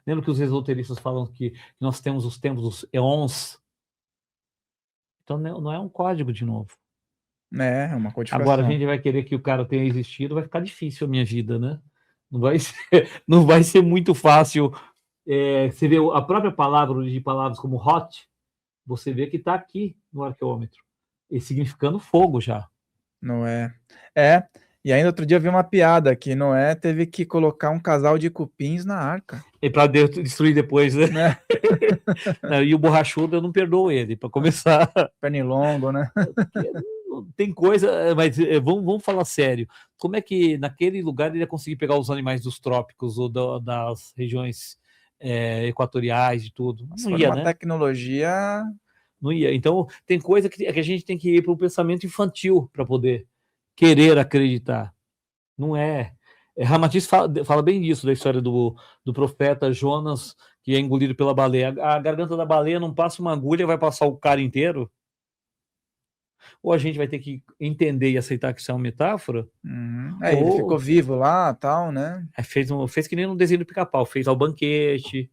Speaker 2: Lembra que os esoteristas falam que nós temos os tempos dos eons? Então não é um código de novo.
Speaker 1: É uma codificação.
Speaker 2: Agora a gente vai querer que o cara tenha existido, vai ficar difícil a minha vida, né? Não vai ser muito fácil. Você vê a própria palavra de palavras como hot, você vê que está aqui no arqueômetro. E significando fogo já.
Speaker 1: Noé. E ainda outro dia eu vi uma piada que Noé teve que colocar um casal de cupins na arca.
Speaker 2: E para destruir depois, né? E o borrachudo eu não perdoo ele, para começar.
Speaker 1: Pernilongo, né?
Speaker 2: Tem coisa, mas vamos falar sério. Como é que naquele lugar ele ia conseguir pegar os animais dos trópicos ou das regiões equatoriais e tudo?
Speaker 1: Não ia, né? Tecnologia...
Speaker 2: Não ia. Então, tem coisa que a gente tem que ir para o pensamento infantil para poder querer acreditar. Não é. Ramatiz fala bem disso, da história do profeta Jonas, que é engolido pela baleia. A garganta da baleia não passa uma agulha, vai passar o cara inteiro? Ou a gente vai ter que entender e aceitar que isso é uma metáfora?
Speaker 1: Ele ficou vivo lá, tal, né?
Speaker 2: Fez que nem no desenho do Pica-Pau, fez ao banquete.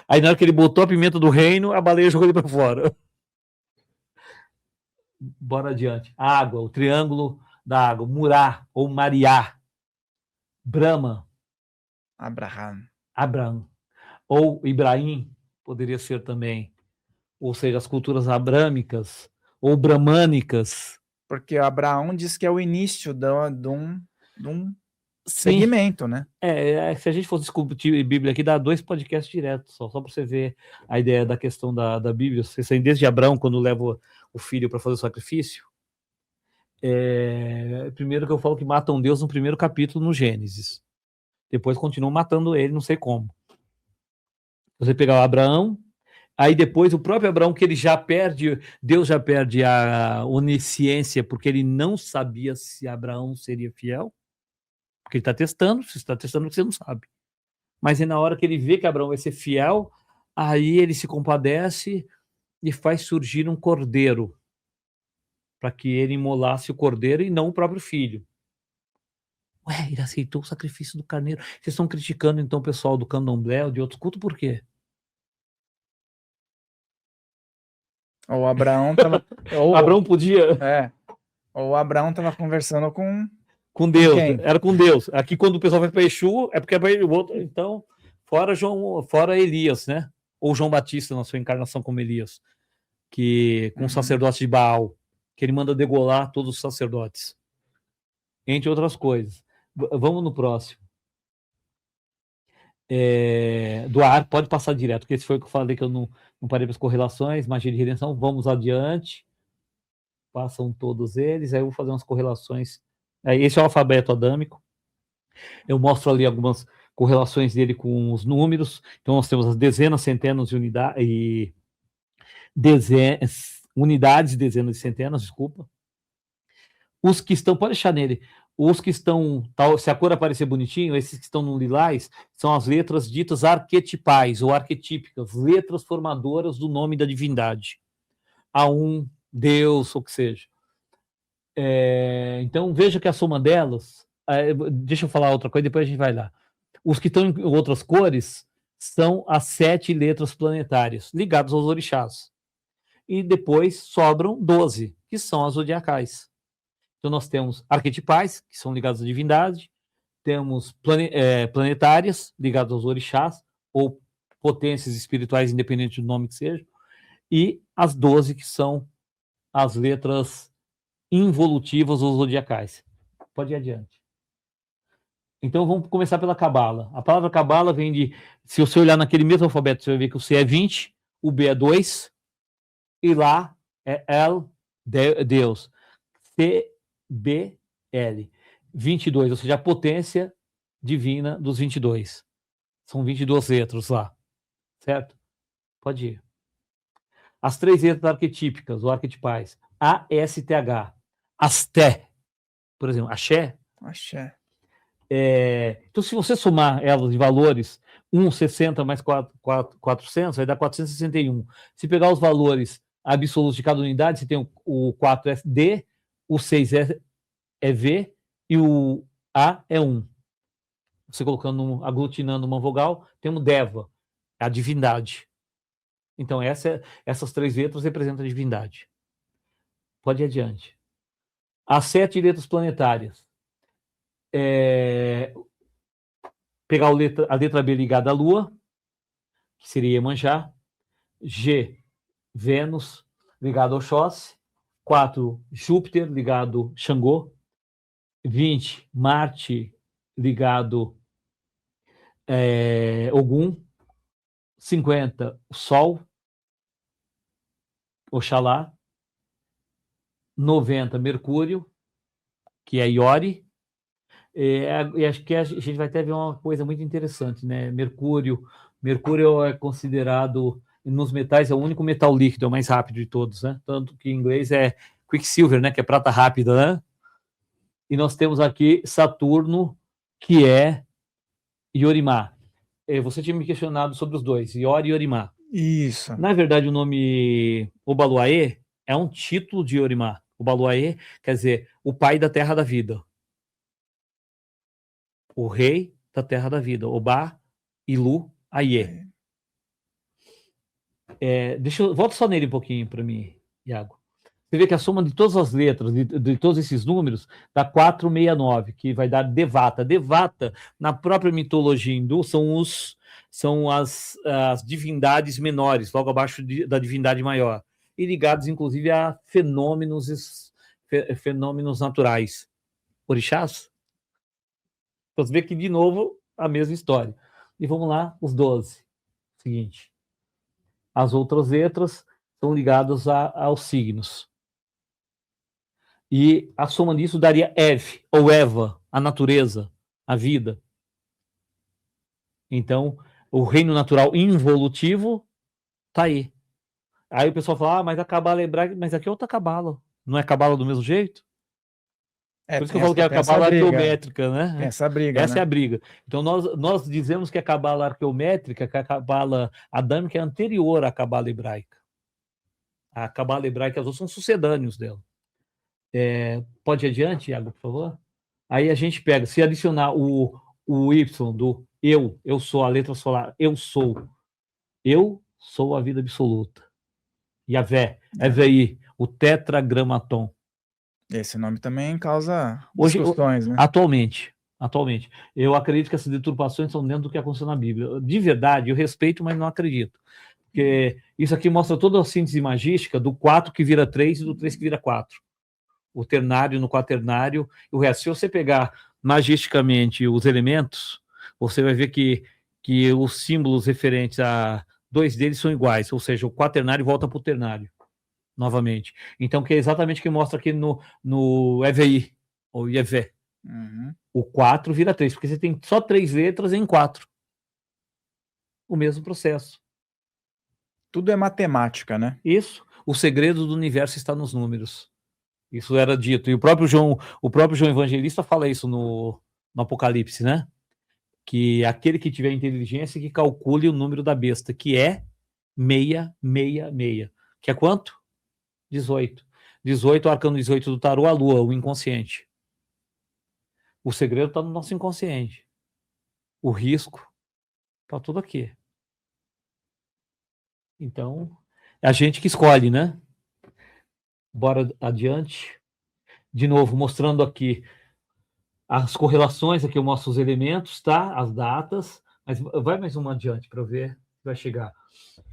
Speaker 2: Aí na hora que ele botou a pimenta do reino, a baleia jogou ele para fora. Bora adiante. Água, o triângulo da água. Murá ou Mariá. Brahma,
Speaker 1: Abraham.
Speaker 2: Abraham. Ou Ibrahim, poderia ser também. Ou seja, as culturas abrâmicas ou bramânicas.
Speaker 1: Porque Abraão diz que é o início de um
Speaker 2: Sim.
Speaker 1: segmento, né?
Speaker 2: Se a gente fosse discutir Bíblia aqui, dá 2 podcasts diretos, só para você ver a ideia da questão da Bíblia. Você sai desde Abraão, quando leva o filho para fazer o sacrifício. Primeiro que eu falo que matam Deus no primeiro capítulo, no Gênesis. Depois continuam matando ele, não sei como. Você pegar o Abraão, aí depois o próprio Abraão, que ele já perde, Deus já perde a onisciência, porque ele não sabia se Abraão seria fiel. Porque ele está testando, se está testando, você não sabe. Mas é na hora que ele vê que Abraão vai ser fiel, aí ele se compadece e faz surgir um cordeiro, para que ele imolasse o cordeiro e não o próprio filho. Ué, ele aceitou o sacrifício do carneiro. Vocês estão criticando, então, o pessoal do candomblé ou de outros cultos, por quê?
Speaker 1: O Abraão tava.
Speaker 2: Abraão podia...
Speaker 1: O Abraão tava conversando com
Speaker 2: Deus,
Speaker 1: quem?
Speaker 2: era com Deus. Aqui, quando o pessoal vai para Exu, é porque é para o outro. Então, fora Elias, né? Ou João Batista, na sua encarnação como Elias, que com o sacerdote de Baal, que ele manda degolar todos os sacerdotes, entre outras coisas. Vamos no próximo. Do ar, pode passar direto, porque esse foi o que eu falei, que eu não parei para as correlações, magia de redenção. Vamos adiante. Passam todos eles, aí eu vou fazer umas correlações. Esse é o alfabeto adâmico. Eu mostro ali algumas correlações dele com os números. Então, nós temos as dezenas, centenas de unidades, dezenas e centenas, desculpa. Os que estão, pode deixar nele, os que estão, se a cor aparecer bonitinho, esses que estão no lilás, são as letras ditas arquetipais ou arquetípicas, letras formadoras do nome da divindade. A1, Deus, ou que seja. Então, veja que a soma delas, deixa eu falar outra coisa, depois a gente vai lá. Os que estão em outras cores são as 7 letras planetárias, ligadas aos orixás. E depois sobram 12, que são as zodiacais. Então, nós temos arquetipais, que são ligados à divindade, temos planetárias, ligadas aos orixás, ou potências espirituais, independente do nome que seja, e as 12, que são as letras involutivas ou zodiacais. Pode ir adiante. Então, vamos começar pela Cabala. A palavra Cabala vem de... Se você olhar naquele mesmo alfabeto, você vai ver que o C é 20, o B é 2, e lá é El, Deus. C, B, L. 22, ou seja, a potência divina dos 22. São 22 letras lá, certo? Pode ir. As 3 letras arquetípicas, ou arquetipais. A, S, T, H. Asté. Por exemplo, Axé.
Speaker 1: Axé.
Speaker 2: Então, se você somar elas de valores, 1,60 mais 400, vai dar 461. Se pegar os valores absolutos de cada unidade, você tem o 4 é D, o 6 é V e o A é 1. Você colocando, aglutinando uma vogal, temos Deva, a divindade. Então, essas 3 letras representam a divindade. Pode ir adiante. As 7 letras planetárias. Pegar a letra B ligada à Lua, que seria Iemanjá. G, Vênus, ligado ao Oxóssi. 4, Júpiter, ligado a Xangô. 20, Marte, ligado Ogum. 50, o Sol, Oxalá. 90, Mercúrio, que é Iori. E acho que a gente vai até ver uma coisa muito interessante, né? Mercúrio é considerado, nos metais, é o único metal líquido, é o mais rápido de todos, né? Tanto que em inglês é Quicksilver, né? Que é prata rápida, né? E nós temos aqui Saturno, que é Iorimá. Você tinha me questionado sobre os dois, Iori e Iorimá.
Speaker 1: Isso.
Speaker 2: Na verdade, o nome Obaluaê é um título de Iorimá. Obaluaê quer dizer o pai da terra da vida. O rei da terra da vida. Obá, Ilu, Aie. Volta só nele um pouquinho para mim, Iago. Você vê que a soma de todas as letras, de todos esses números, dá 469, que vai dar Devata. Devata, na própria mitologia hindu, são as divindades menores, logo abaixo da divindade maior, e ligados, inclusive, a fenômenos naturais. Orixás? Então, você vê que, de novo, a mesma história. E vamos lá, os 12. Seguinte. As outras letras são ligadas aos signos. E a soma disso daria Ev, ou Eva, a natureza, a vida. Então, o reino natural involutivo está aí. Aí o pessoal fala, mas a cabala hebraica, mas aqui é outra cabala. Não é cabala do mesmo jeito? Por isso que eu falo que é a cabala arqueométrica, né?
Speaker 1: Essa briga,
Speaker 2: Essa é a briga. Então, nós dizemos que a cabala arqueométrica, que a cabala adâmica é anterior à cabala hebraica. A cabala hebraica, as outras são sucedâneos dela. Pode ir adiante, Iago, por favor? Aí a gente pega, se adicionar o Y do eu sou, a letra solar, eu sou a vida absoluta. Yavé, Eveí, o tetragramaton.
Speaker 1: Esse nome também causa discussões, né?
Speaker 2: Atualmente, eu acredito que essas deturpações são dentro do que aconteceu na Bíblia. De verdade, eu respeito, mas não acredito. Porque isso aqui mostra toda a síntese magística do 4 que vira 3 e do 3 que vira 4. O ternário no quaternário, e o resto. Se você pegar magisticamente os elementos, você vai ver que os símbolos referentes a 2 deles são iguais, ou seja, o quaternário volta para o ternário, novamente. Então, que é exatamente o que mostra aqui no EVI, ou IEV.
Speaker 1: Uhum.
Speaker 2: O 4 vira 3, porque você tem só 3 letras em 4. O mesmo processo.
Speaker 1: Tudo é matemática, né?
Speaker 2: Isso. O segredo do universo está nos números. Isso era dito. E o próprio João Evangelista fala isso no Apocalipse, né? Que aquele que tiver inteligência que calcule o número da besta, que é 666. Que é quanto? 18. 18, o arcano 18 do tarô, a lua, o inconsciente. O segredo está no nosso inconsciente. O risco está tudo aqui. Então, é a gente que escolhe, né? Bora adiante. De novo, mostrando aqui as correlações, aqui eu mostro os elementos, tá? As datas, mas vai mais uma adiante para ver se vai chegar.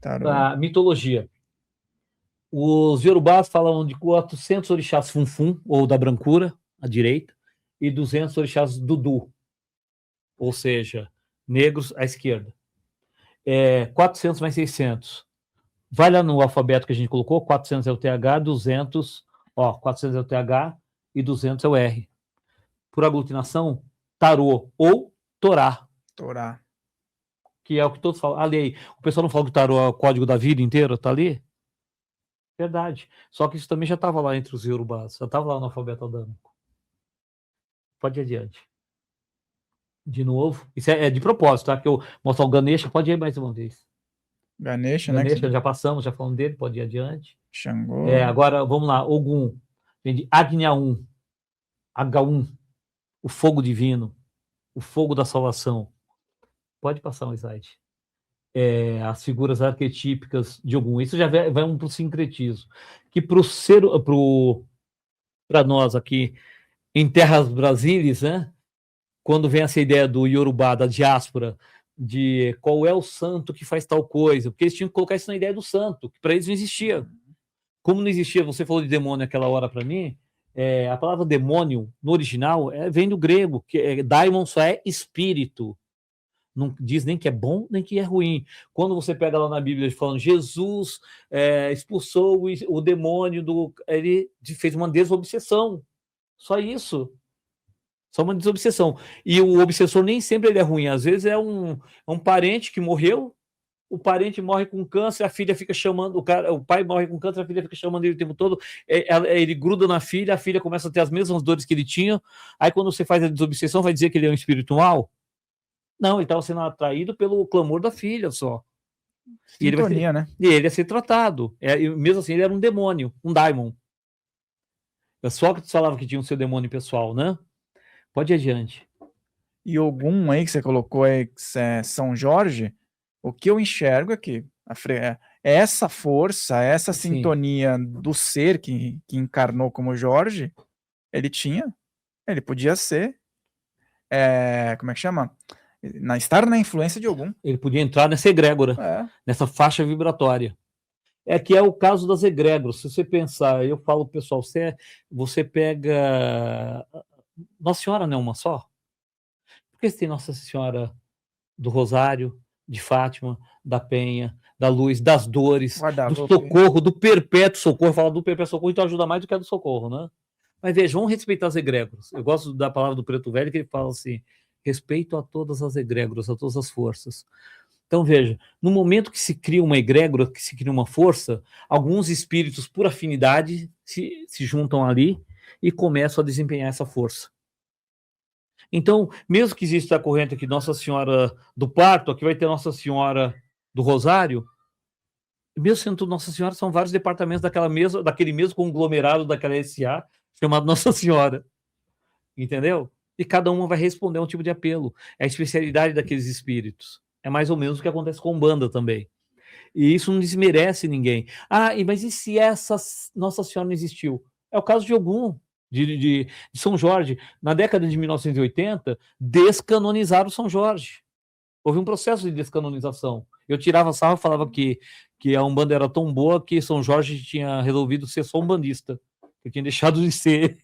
Speaker 2: A mitologia. Os Yorubás falam de 400 orixás Funfun, ou da brancura, à direita, e 200 orixás Dudu, ou seja, negros à esquerda. 400 mais 600. Vai lá no alfabeto que a gente colocou, 400 é o TH, 200, 400 é o TH e 200 é o R. Por aglutinação, tarô ou Torá.
Speaker 1: Torá.
Speaker 2: Que é o que todos falam. A lei. O pessoal não fala que o tarô é o código da vida inteiro, tá ali? Verdade. Só que isso também já estava lá entre os Yorubás, já estava lá no alfabeto adâmico. Pode ir adiante. De novo. Isso é de propósito, tá? Que eu mostrar o Ganesha, pode ir mais uma vez.
Speaker 1: Ganesha,
Speaker 2: né? Já passamos, já falamos dele, pode ir adiante.
Speaker 1: Xangô.
Speaker 2: Agora, vamos lá. Ogum. Vem de Agnya 1. H1. O fogo divino. O fogo da salvação. Pode passar um slide. As figuras arquetípicas de Ogum. Isso já vai para o sincretismo. Que para nós aqui, em terras brasílias, né? Quando vem essa ideia do Yorubá, da diáspora, de qual é o santo que faz tal coisa, porque eles tinham que colocar isso na ideia do santo, que para eles não existia. Como não existia, você falou de demônio aquela hora para mim, a palavra demônio, no original, vem do grego, que daimon só é espírito. Não diz nem que é bom, nem que é ruim. Quando você pega lá na Bíblia falando Jesus expulsou o demônio, ele fez uma desobsessão. Só isso. Só uma desobsessão. E o obsessor nem sempre ele é ruim. Às vezes é um parente que morreu, o parente morre com câncer, a filha fica chamando, o pai morre com câncer, a filha fica chamando ele o tempo todo, ele gruda na filha, a filha começa a ter as mesmas dores que ele tinha. Aí quando você faz a desobsessão, vai dizer que ele é um espírito mal? Não, ele estava sendo atraído pelo clamor da filha só.
Speaker 1: Sintonia, né?
Speaker 2: E ele ia ser tratado. Mesmo assim, ele era um demônio, um daimon. Sócrates falava que tinha o seu demônio pessoal, né? Pode ir adiante.
Speaker 1: E Ogum aí que você colocou aí, São Jorge, o que eu enxergo é que essa força, essa
Speaker 2: Sim.
Speaker 1: sintonia do ser que encarnou como Jorge, ele podia ser, como é que chama? Estar na influência de algum.
Speaker 2: Ele podia entrar nessa egrégora, nessa faixa vibratória. É que é o caso das egrégoras. Se você pensar, eu falo, pessoal, você pega... Nossa Senhora não é uma só? Por que você tem Nossa Senhora do Rosário, de Fátima, da Penha, da Luz, das Dores, do Socorro, do Perpétuo Socorro? Fala do Perpétuo Socorro, então ajuda mais do que a do Socorro, né? Mas veja, vamos respeitar as egrégoras. Eu gosto da palavra do Preto Velho, que ele fala assim, respeito a todas as egrégoras, a todas as forças. Então, veja, no momento que se cria uma egrégora, que se cria uma força, alguns espíritos, por afinidade, se juntam ali e começam a desempenhar essa força. Então, mesmo que exista a corrente aqui, Nossa Senhora do Parto, aqui vai ter Nossa Senhora do Rosário, mesmo sendo tudo Nossa Senhora, são vários departamentos daquele mesmo conglomerado daquela SA, chamado Nossa Senhora. Entendeu? E cada uma vai responder a um tipo de apelo. É a especialidade daqueles espíritos. É mais ou menos o que acontece com Umbanda também. E isso não desmerece ninguém. Mas e se essa Nossa Senhora não existiu? É o caso de Ogum, de São Jorge. Na década de 1980, descanonizaram São Jorge. Houve um processo de descanonização. Eu tirava sarro e falava que a Umbanda era tão boa que São Jorge tinha resolvido ser só umbandista. Que tinha deixado de ser.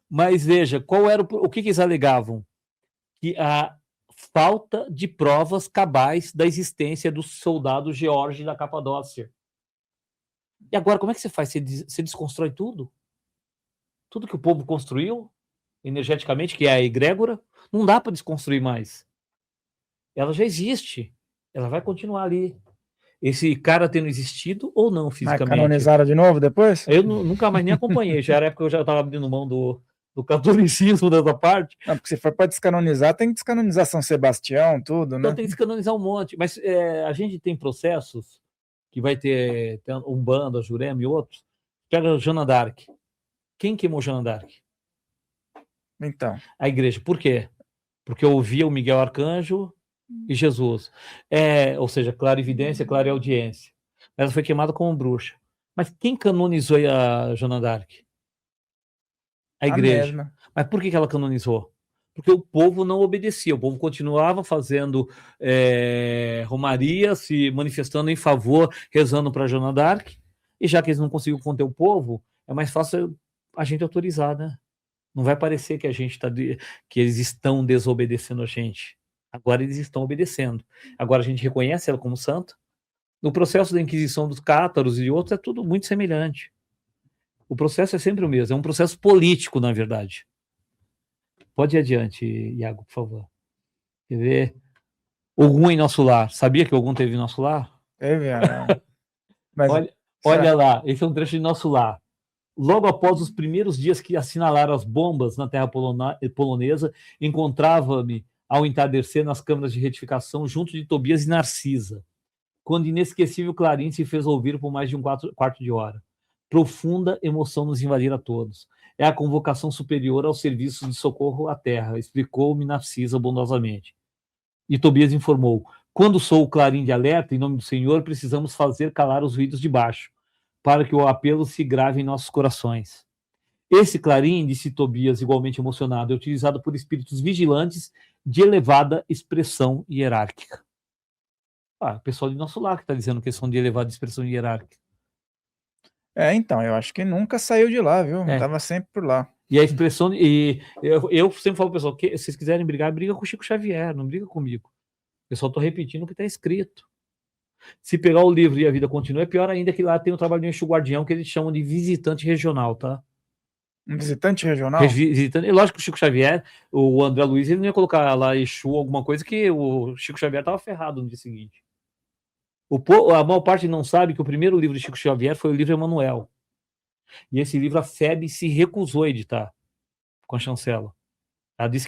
Speaker 2: Mas veja, o que eles alegavam? Que a falta de provas cabais da existência do soldado George da Capadócia. E agora, como é que você faz? Você desconstrói tudo? Tudo que o povo construiu, energeticamente, que é a egrégora, não dá para desconstruir mais. Ela já existe. Ela vai continuar ali. Esse cara tendo existido ou não fisicamente.
Speaker 1: Canonizaram de novo depois?
Speaker 2: Eu nunca mais nem acompanhei. Já era época que eu já estava abrindo mão do catolicismo dessa parte.
Speaker 1: Não, porque se for para descanonizar, tem que descanonizar São Sebastião, tudo, né?
Speaker 2: Então tem que descanonizar um monte. Mas a gente tem processos que vai ter Umbanda, Jurema e outros. Pega Joana d'Arc. Quem queimou Joana d'Arc?
Speaker 1: Então.
Speaker 2: A igreja. Por quê? Porque ouvia o Miguel Arcanjo e Jesus. Ou seja, clarividência, clareaudiência. Ela foi queimada como bruxa. Mas quem canonizou a Joana d'Arc? A igreja.
Speaker 1: Mesma.
Speaker 2: Mas por que ela canonizou? Porque o povo não obedecia, o povo continuava fazendo romaria, se manifestando em favor, rezando para Joana d'Arc, e já que eles não conseguiram conter o povo, é mais fácil a gente autorizar, né? Não vai parecer que que eles estão desobedecendo a gente. Agora eles estão obedecendo. Agora a gente reconhece ela como santa. No processo da Inquisição dos cátaros e outros é tudo muito semelhante. O processo é sempre o mesmo, é um processo político, na verdade. Pode ir adiante, Iago, por favor. Quer ver? Ogum em nosso lar. Sabia que Ogum teve em nosso lar?
Speaker 1: Teve, mas...
Speaker 2: Olha lá, esse é um trecho de Nosso Lar. Logo após os primeiros dias que assinalaram as bombas na terra polonesa, encontrava-me ao entardecer nas câmaras de retificação junto de Tobias e Narcisa, quando inesquecível clarim se fez ouvir por mais de um quarto de hora. Profunda emoção nos invadira a todos. É a convocação superior aos serviços de socorro à terra, explicou-me Narcisa bondosamente. E Tobias informou: quando sou o clarim de alerta, em nome do Senhor, precisamos fazer calar os ruídos de baixo, para que o apelo se grave em nossos corações. Esse clarim, disse Tobias, igualmente emocionado, é utilizado por espíritos vigilantes de elevada expressão hierárquica. O pessoal de Nosso Lar que está dizendo que são de elevada expressão hierárquica.
Speaker 1: Então, eu acho que nunca saiu de lá, viu? Estava sempre por lá.
Speaker 2: E a expressão... E eu sempre falo pro pessoal, se vocês quiserem brigar, briga com o Chico Xavier, não briga comigo. Eu só estou repetindo o que está escrito. Se pegar o livro e a vida continua, é pior ainda que lá tem o trabalho de um Exu Guardião, que eles chamam de visitante regional, tá?
Speaker 1: Um visitante regional?
Speaker 2: E lógico que o Chico Xavier, o André Luiz, ele não ia colocar lá Exu, alguma coisa, que o Chico Xavier estava ferrado no dia seguinte. A maior parte não sabe que o primeiro livro de Chico Xavier foi o livro Emanuel. E esse livro a FEB se recusou a editar com a chancela. Ela disse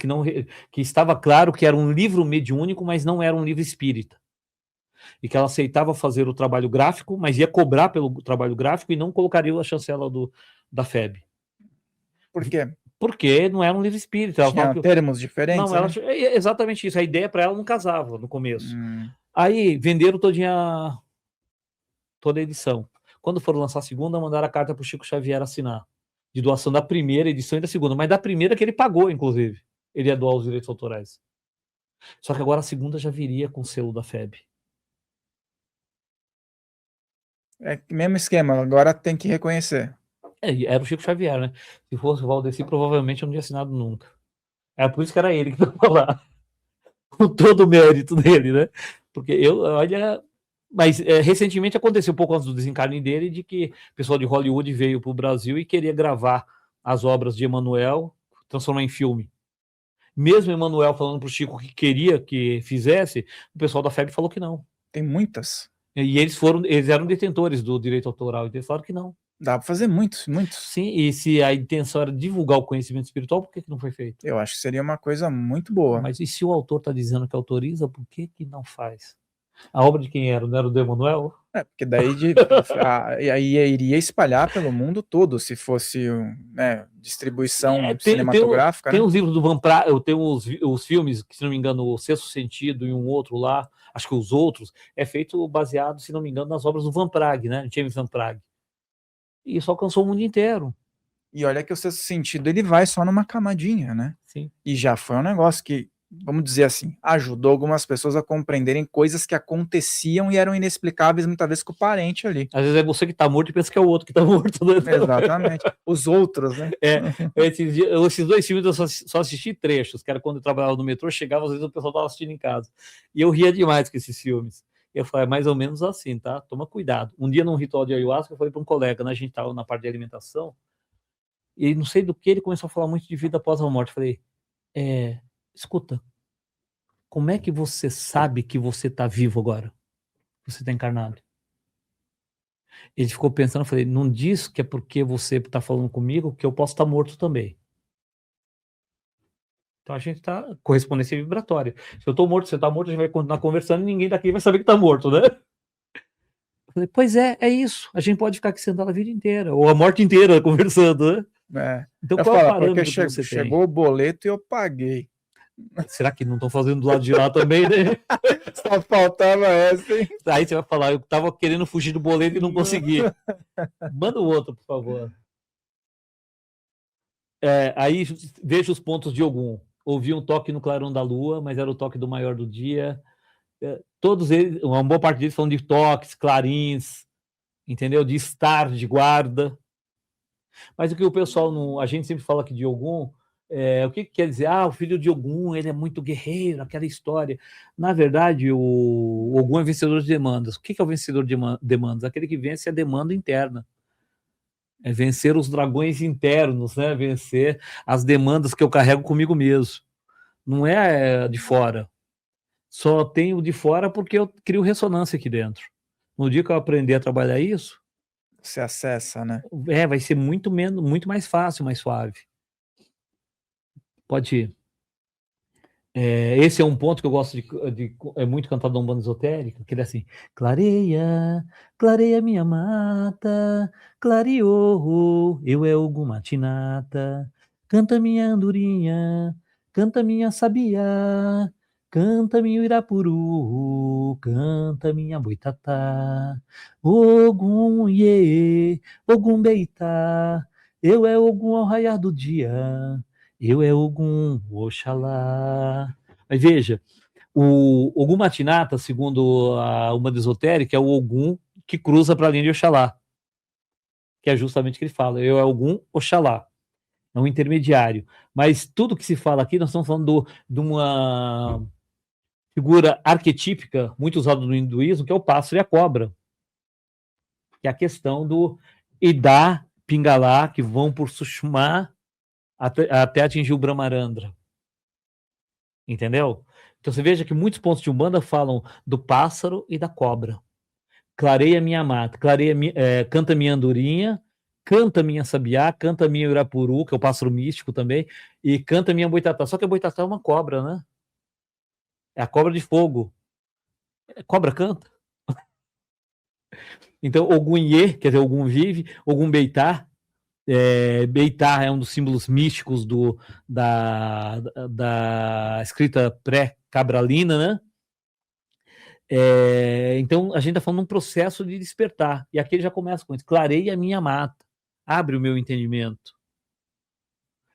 Speaker 2: que estava claro que era um livro mediúnico, mas não era um livro espírita. E que ela aceitava fazer o trabalho gráfico, mas ia cobrar pelo trabalho gráfico e não colocaria a chancela da FEB.
Speaker 1: Por quê?
Speaker 2: Porque não era um livro espírita.
Speaker 1: Tinha termos diferentes?
Speaker 2: Não, exatamente isso. A ideia para ela não casava no começo. Aí venderam todinha toda a edição. Quando foram lançar a segunda, mandaram a carta para o Chico Xavier assinar, de doação da primeira edição e da segunda, mas da primeira que ele pagou, inclusive. Ele ia doar os direitos autorais. Só que agora a segunda já viria com o selo da FEB.
Speaker 1: É o mesmo esquema, agora tem que reconhecer.
Speaker 2: Era o Chico Xavier, né? Se fosse o Valdeci, provavelmente eu não tinha assinado nunca. É por isso que era ele que estava lá. Com todo o mérito dele, né? Porque olha... Mas recentemente aconteceu, um pouco antes do desencarne dele, de que o pessoal de Hollywood veio para o Brasil e queria gravar as obras de Emanuel, transformar em filme. Mesmo Emanuel falando para o Chico que queria que fizesse, o pessoal da FEB falou que não.
Speaker 1: Tem muitas.
Speaker 2: E eles eram detentores do direito autoral, e eles falaram que não.
Speaker 1: Dá para fazer muitos.
Speaker 2: Sim, e se a intenção era divulgar o conhecimento espiritual, por que não foi feito?
Speaker 1: Eu acho que seria uma coisa muito boa.
Speaker 2: Mas e se o autor está dizendo que autoriza, por que não faz? A obra de quem era? Não era o do Emanuel?
Speaker 1: Porque daí aí iria espalhar pelo mundo todo, se fosse distribuição cinematográfica.
Speaker 2: Tem os livros do Van Prague, tem os filmes, que, se não me engano, o Sexto Sentido e um outro lá, acho que os outros, é feito baseado, se não me engano, nas obras do Van Prague, né? James Van Prague. E isso alcançou o mundo inteiro.
Speaker 1: E olha que o Sexto Sentido, ele vai só numa camadinha, né?
Speaker 2: Sim.
Speaker 1: E já foi um negócio que, vamos dizer assim, ajudou algumas pessoas a compreenderem coisas que aconteciam e eram inexplicáveis muitas vezes com o parente ali.
Speaker 2: Às vezes é você que tá morto e pensa que é o outro que tá morto. Né?
Speaker 1: Exatamente. Os outros, né?
Speaker 2: Esses dois filmes eu só assisti trechos, que era quando eu trabalhava no metrô, chegava, às vezes o pessoal tava assistindo em casa. E eu ria demais com esses filmes. E eu falei, é mais ou menos assim, tá? Toma cuidado. Um dia num ritual de ayahuasca, eu falei para um colega, né? A gente tava na parte de alimentação, e não sei do que ele começou a falar muito de vida após a morte. Eu falei, escuta, como é que você sabe que você está vivo agora? Você está encarnado? Ele ficou pensando, eu falei, não diz que é porque você está falando comigo que eu posso estar morto também. Então a gente está correspondência vibratória. Se eu estou morto, você está morto, a gente vai continuar conversando e ninguém daqui vai saber que está morto, né? Eu falei, pois é isso. A gente pode ficar aqui sentado a vida inteira, ou a morte inteira conversando, né?
Speaker 1: Então qual é o parâmetro que você chegou tem? O boleto e eu paguei.
Speaker 2: Será que não estão fazendo do lado de lá também, né?
Speaker 1: Só faltava essa, hein?
Speaker 2: Aí você vai falar, eu estava querendo fugir do boleto e não consegui. Manda o outro, por favor. Aí veja os pontos de Ogum. Ouvi um toque no clarão da lua, mas era o toque do maior do dia. Todos eles, uma boa parte deles falam de toques, clarins, entendeu? De estar de guarda. Mas o que o pessoal não... A gente sempre fala aqui de Ogum, o que quer dizer? O filho de Ogum, ele é muito guerreiro, aquela história. Na verdade, o Ogum é vencedor de demandas. O que é o vencedor de demandas? Aquele que vence a demanda interna. É vencer os dragões internos, né? Vencer as demandas que eu carrego comigo mesmo. Não é de fora. Só tenho de fora porque eu crio ressonância aqui dentro. No dia que eu aprender a trabalhar isso,
Speaker 1: você acessa, né?
Speaker 2: Vai ser muito mais fácil, mais suave. Pode ir. Esse é um ponto que eu gosto é muito cantado na Umbanda Esotérica, que ele é assim: clareia, clareia minha mata, clareou, eu é Ogum Matinata, canta minha andorinha, canta minha sabiá, canta minha Irapuru, canta minha boitatá, Ogum Iê, Ogum Beitá, eu é Ogum ao raiar do dia, eu é Ogum, Oxalá. Mas veja, o Ogum Matinata, segundo a Umbanda Esotérica, é o Ogum que cruza para a linha de Oxalá. Que é justamente o que ele fala. Eu é Ogum, Oxalá. É um intermediário. Mas tudo que se fala aqui, nós estamos falando de uma figura arquetípica, muito usada no hinduísmo, que é o pássaro e a cobra. Que é a questão do Ida, Pingalá, que vão por Sushma até atingir o Brahmarandra. Entendeu? Então você veja que muitos pontos de Umbanda falam do pássaro e da cobra. Clareia minha mata, canta minha andorinha, canta minha sabiá, canta minha Irapuru, que é o pássaro místico também, e canta minha boitatá. Só que a boitatá é uma cobra, né? É a cobra de fogo. Cobra canta. Então, Ogum Iê, quer dizer, Ogum vive, Ogum Beitá, Beitá é um dos símbolos místicos da escrita pré-cabralina, né? Então, a gente está falando de um processo de despertar. E aqui ele já começa com isso. Clareia a minha mata. Abre o meu entendimento.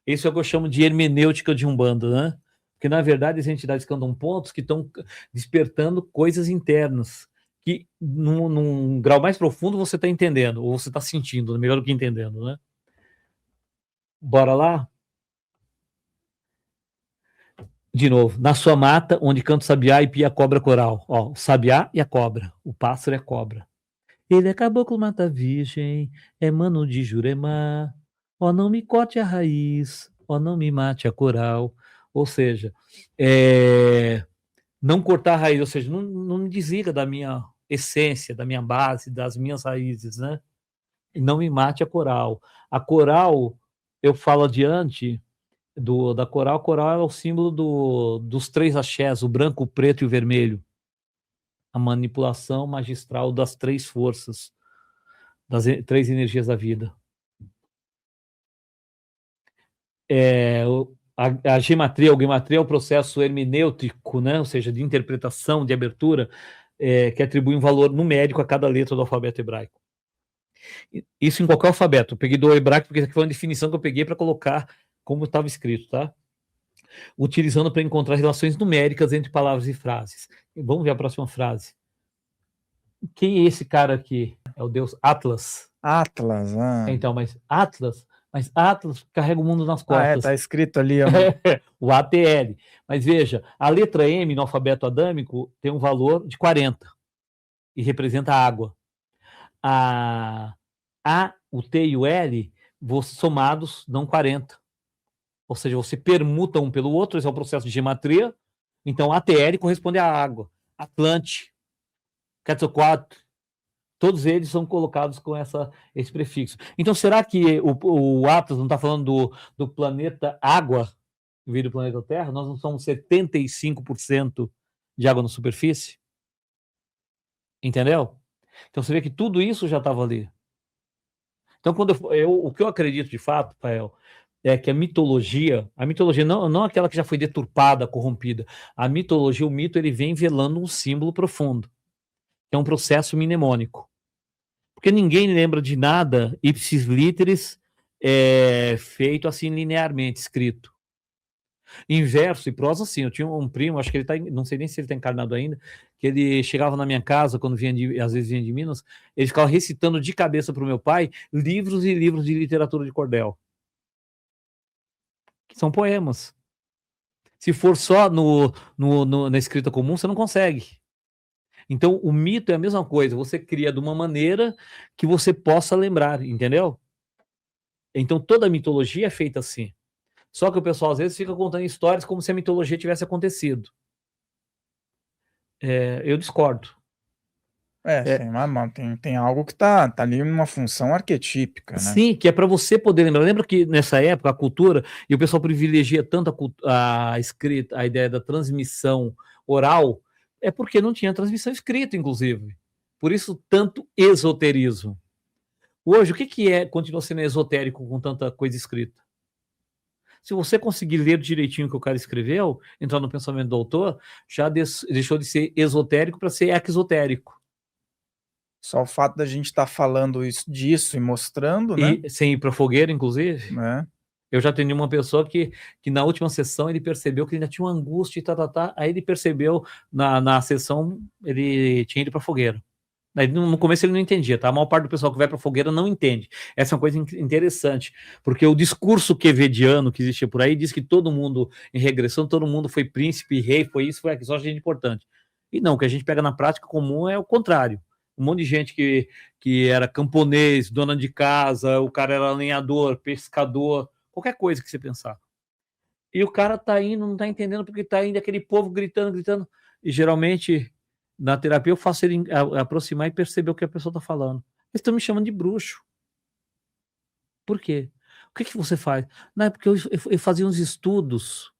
Speaker 2: Isso é o que eu chamo de hermenêutica de Umbanda, né? Porque, na verdade, as entidades cantam pontos que estão despertando coisas internas, que num grau mais profundo você está entendendo, ou você está sentindo, melhor do que entendendo, né? Bora lá? De novo, na sua mata, onde canta o sabiá e pia a cobra coral. Ó, o sabiá e a cobra, o pássaro e a cobra. Ele é caboclo mata virgem, é mano de Jurema. Ó, não me corte a raiz, ó, não me mate a coral. Ou seja, não cortar a raiz, ou seja, não me desliga da minha essência, da minha base, das minhas raízes, né? E não me mate a coral. A coral, eu falo adiante da coral. A coral é o símbolo dos três axés, o branco, o preto e o vermelho. A manipulação magistral das três forças, das três energias da vida. A gematria, ou gematria é o processo hermenêutico, né? Ou seja, de interpretação, de abertura, que atribui um valor numérico a cada letra do alfabeto hebraico. Isso em qualquer alfabeto. Eu peguei do hebraico porque essa foi uma definição que eu peguei para colocar como estava escrito, tá? Utilizando para encontrar relações numéricas entre palavras e frases. Vamos ver a próxima frase. Quem é esse cara aqui? É o deus Atlas.
Speaker 1: Atlas,
Speaker 2: Então, mas Atlas carrega o mundo nas costas.
Speaker 1: Tá escrito ali.
Speaker 2: O ATL. Mas veja, a letra M no alfabeto adâmico tem um valor de 40 e representa a água. O T e o L, somados, dão 40. Ou seja, você permuta um pelo outro, esse é o processo de gematria. Então, ATL corresponde à água. Atlante, Quetzalcoatl, todos eles são colocados com esse prefixo. Então, será que o Atlas não está falando do planeta água, que veio do planeta Terra? Nós não somos 75% de água na superfície? Entendeu? Então, você vê que tudo isso já estava ali. Então, o que eu acredito de fato, Rafael, é que a mitologia não aquela que já foi deturpada, corrompida. A mitologia, o mito, ele vem velando um símbolo profundo. É um processo mnemônico. Porque ninguém lembra de nada ipsis literis feito assim linearmente, escrito. Em verso e prosa, sim. Eu tinha um primo, acho que ele não sei nem se ele está encarnado ainda, que ele chegava na minha casa, quando às vezes vinha de Minas, ele ficava recitando de cabeça para o meu pai livros e livros de literatura de cordel. Que são poemas. Se for só na escrita comum, você não consegue. Então, o mito é a mesma coisa. Você cria de uma maneira que você possa lembrar, entendeu? Então, toda a mitologia é feita assim. Só que o pessoal, às vezes, fica contando histórias como se a mitologia tivesse acontecido. Eu discordo.
Speaker 1: Tem algo que tá ali numa função arquetípica, né?
Speaker 2: Sim, que é para você poder lembrar. Lembra que nessa época a cultura, e o pessoal privilegia tanto a escrita, a ideia da transmissão oral, é porque não tinha transmissão escrita, inclusive. Por isso, tanto esoterismo. Hoje, o que continua sendo esotérico com tanta coisa escrita? Se você conseguir ler direitinho o que o cara escreveu, entrar no pensamento do autor, já deixou de ser esotérico para ser exotérico.
Speaker 1: Só o fato da gente estar falando disso e mostrando, né?
Speaker 2: E sem ir para fogueira, inclusive. Eu já atendi uma pessoa que na última sessão ele percebeu que ele ainda tinha uma angústia e aí ele percebeu na sessão, ele tinha ido para fogueira. Aí, no começo ele não entendia, tá? A maior parte do pessoal que vai para fogueira não entende. Essa é uma coisa interessante, porque o discurso quevediano que existia por aí diz que todo mundo, em regressão, todo mundo foi príncipe, rei, foi isso, foi aquilo, só gente importante. E não, o que a gente pega na prática comum é o contrário. Um monte de gente que era camponês, dona de casa, o cara era lenhador, pescador, qualquer coisa que você pensar. E o cara tá indo, não tá entendendo porque tá indo aquele povo gritando, e geralmente na terapia eu faço ele aproximar e perceber o que a pessoa está falando. Eles estão me chamando de bruxo. Por quê? O que você faz? Não, é porque eu fazia uns estudos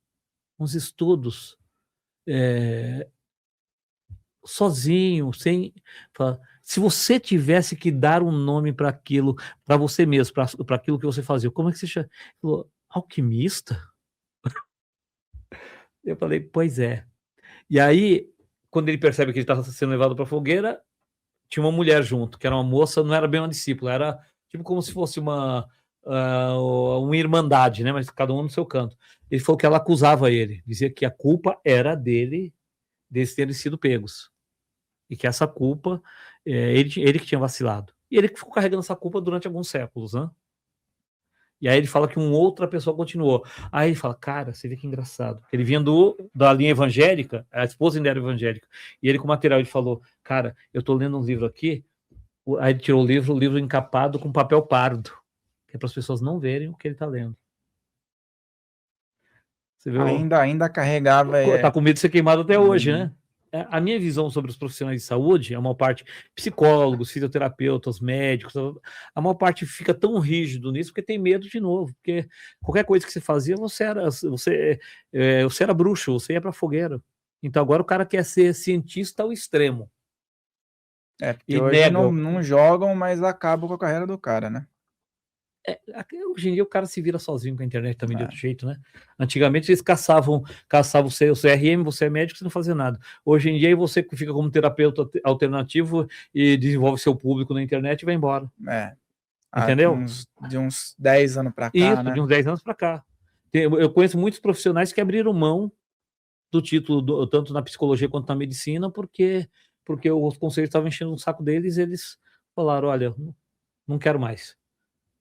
Speaker 2: sozinho, sem... Se você tivesse que dar um nome para aquilo, para você mesmo, para aquilo que você fazia, como é que você chama? Ele falou, alquimista? Eu falei, pois é. E aí, quando ele percebe que ele está sendo levado para a fogueira, tinha uma mulher junto, que era uma moça, não era bem uma discípula, era tipo como se fosse uma irmandade, né? Mas cada um no seu canto. Ele falou que ela acusava ele, dizia que a culpa era dele, deles terem sido pegos. E que essa culpa, ele que tinha vacilado. E ele ficou carregando essa culpa durante alguns séculos, né? E aí ele fala que uma outra pessoa continuou. Aí ele fala, cara, você vê que engraçado. Ele vinha da linha evangélica, a esposa ainda era evangélica, e ele com material, ele falou, cara, eu tô lendo um livro aqui, aí ele tirou o livro encapado com papel pardo, que é para as pessoas não verem o que ele tá lendo. Você viu?
Speaker 1: Ainda carregava...
Speaker 2: Tá com medo de ser queimado até hoje, né? A minha visão sobre os profissionais de saúde, a maior parte, psicólogos, fisioterapeutas, médicos, a maior parte fica tão rígido nisso porque tem medo de novo, porque qualquer coisa que você fazia, você era bruxo, você ia para fogueira. Então agora o cara quer ser cientista ao extremo.
Speaker 1: Porque hoje não jogam, mas acabam com a carreira do cara, né?
Speaker 2: Hoje em dia o cara se vira sozinho com a internet também de outro jeito, né? Antigamente eles caçavam o seu CRM, você é médico, você não fazia nada. Hoje em dia você fica como terapeuta alternativo e desenvolve seu público na internet e vai embora. Entendeu?
Speaker 1: De uns 10 anos para cá,
Speaker 2: isso,
Speaker 1: né?
Speaker 2: De uns 10 anos para cá. Eu conheço muitos profissionais que abriram mão do título, tanto na psicologia quanto na medicina, porque os conselhos estavam enchendo o saco deles, eles falaram, olha, não quero mais.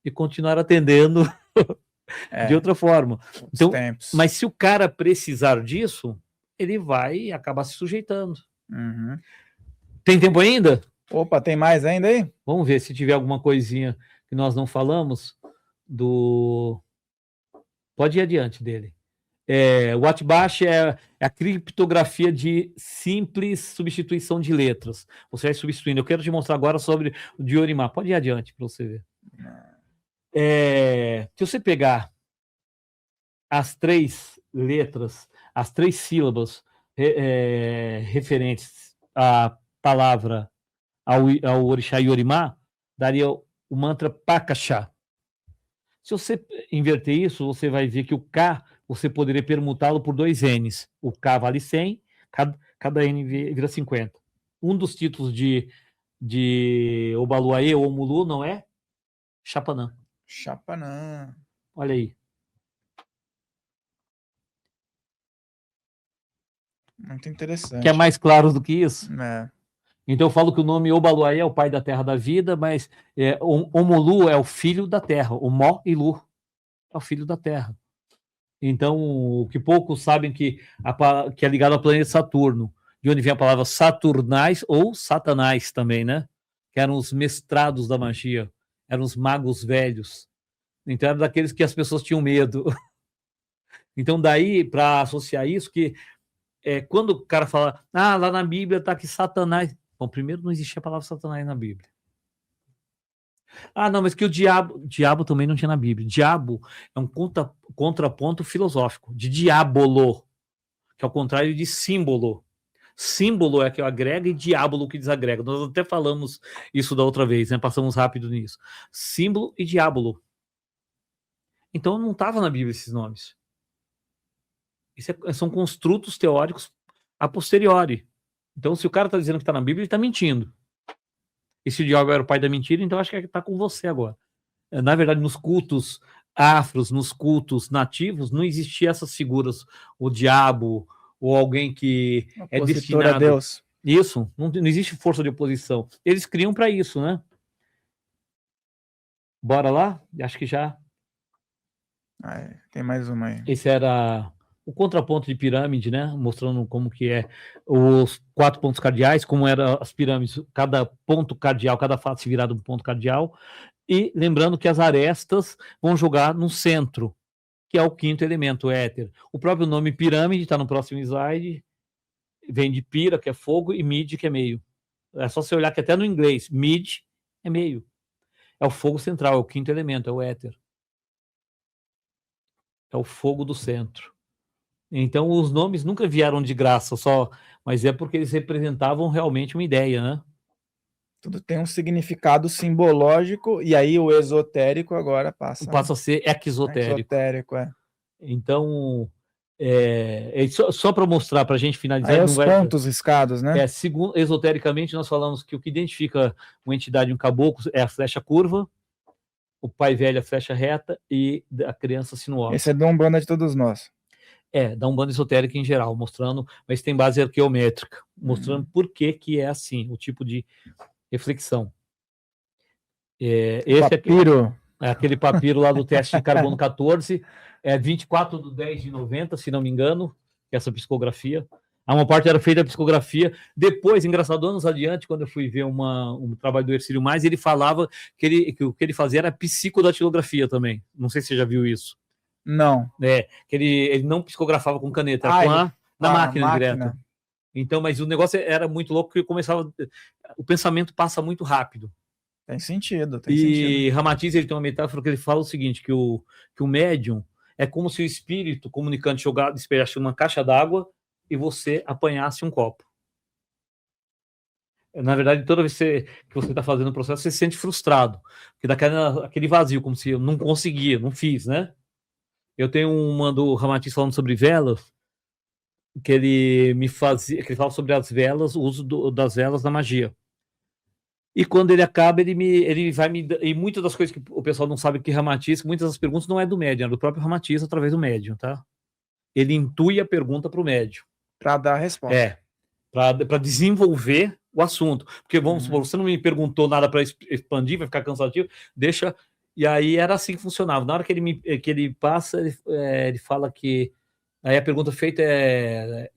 Speaker 2: E continuar atendendo de outra forma. Então, mas se o cara precisar disso, ele vai acabar se sujeitando.
Speaker 1: Uhum.
Speaker 2: Tem tempo ainda?
Speaker 1: Opa, tem mais ainda aí?
Speaker 2: Vamos ver se tiver alguma coisinha que nós não falamos Pode ir adiante dele. O Atbash é a criptografia de simples substituição de letras. Você vai substituindo. Eu quero te mostrar agora sobre o de Yorimar. Pode ir adiante para você ver. Se você pegar as 3 letras, as 3 sílabas referentes à palavra, ao orixá Yorimar, daria o mantra Pakasha. Se você inverter isso, você vai ver que o K, você poderia permutá-lo por 2 N's. O K vale 100, cada N vira 50. Um dos títulos de Obaluaê ou Omulu não é Chapanã.
Speaker 1: Chapanã.
Speaker 2: Olha aí.
Speaker 1: Muito interessante.
Speaker 2: Quer mais claro do que isso?
Speaker 1: É.
Speaker 2: Então eu falo que o nome Obaluaê é o pai da terra da vida, mas Omulu é o filho da terra. O Mó e Lu é o filho da terra. Então, o que poucos sabem que é ligado ao planeta Saturno, de onde vem a palavra Saturnais ou Satanás também, né? Que eram os mestrados da magia, eram os magos velhos. Então, eram daqueles que as pessoas tinham medo. Então, daí, para associar isso, que quando o cara fala, lá na Bíblia está que Satanás... Bom, primeiro não existia a palavra Satanás na Bíblia. Não, mas que o diabo também não tinha na Bíblia. Diabo é um contraponto filosófico, de diabolo, que é o contrário de símbolo. Símbolo é que agrega e diabolo que desagrega. Nós até falamos isso da outra vez, né? Passamos rápido nisso. Símbolo e diabolo. Então não estava na Bíblia esses nomes. São construtos teóricos a posteriori. Então, se o cara está dizendo que está na Bíblia, ele está mentindo. E se o diabo era o pai da mentira, então acho que está com você agora. Na verdade, nos cultos afros, nos cultos nativos, não existia essas figuras, o diabo ou alguém que é destinado
Speaker 1: a Deus.
Speaker 2: Isso, não existe força de oposição. Eles criam para isso, né? Bora lá? Acho que já.
Speaker 1: Tem mais uma aí.
Speaker 2: Esse era o contraponto de pirâmide, né? Mostrando como que é os 4 pontos cardeais, como eram as pirâmides, cada ponto cardeal, cada face virado um ponto cardeal. E lembrando que as arestas vão jogar no centro, que é o 5º elemento, o éter. O próprio nome pirâmide está no próximo slide, vem de pira, que é fogo, e mid, que é meio. É só você olhar que até no inglês, mid é meio. É o fogo central, é o 5º elemento, é o éter. É o fogo do centro. Então, os nomes nunca vieram de graça, mas é porque eles representavam realmente uma ideia, né?
Speaker 1: Tudo tem um significado simbológico, e aí o esotérico agora passa
Speaker 2: a ser exotérico.
Speaker 1: Exotérico,
Speaker 2: Então, Só para mostrar, para a gente finalizar,
Speaker 1: Aí os pontos riscados, né?
Speaker 2: Segundo, esotericamente, nós falamos que o que identifica uma entidade, um caboclo, é a flecha curva, o pai velho a flecha reta e a criança sinuosa.
Speaker 1: Esse é da Umbanda de todos nós.
Speaker 2: Da Umbanda esotérica em geral, mostrando, mas tem base arqueométrica, mostrando por que é assim, o tipo de reflexão. Esse
Speaker 1: papiro.
Speaker 2: É aquele papiro lá do teste de carbono 14, 24/10/90, se não me engano, que é essa psicografia. Uma parte era feita a psicografia. Depois, engraçado, anos adiante, quando eu fui ver um trabalho do Hercílio Mais, ele falava que o que ele fazia era psicodatilografia também. Não sei se você já viu isso.
Speaker 1: Não.
Speaker 2: Que ele não psicografava com caneta, era na máquina direta. Então, mas o negócio era muito louco, porque o pensamento passa muito rápido.
Speaker 1: Tem sentido.
Speaker 2: E Ramatiz, ele tem uma metáfora que ele fala o seguinte, que o médium é como se o espírito comunicante despejasse uma caixa d'água e você apanhasse um copo. Na verdade, toda vez que você está fazendo o processo, você se sente frustrado, porque dá aquele vazio, como se eu não conseguia, não fiz, né? Eu tenho uma do Ramatiz falando sobre velas, que ele fala sobre as velas, o uso das velas na magia. E quando ele acaba, ele vai me... E muitas das coisas que o pessoal não sabe que Ramatiz, muitas das perguntas não é do médium, é do próprio Ramatiz através do médium, tá? Ele intui a pergunta para o médium.
Speaker 1: Para dar a resposta.
Speaker 2: Para desenvolver o assunto. Porque, vamos supor, você não me perguntou nada para expandir, vai ficar cansativo, deixa... E aí era assim que funcionava. Na hora que ele passa, ele fala que... Aí a pergunta feita é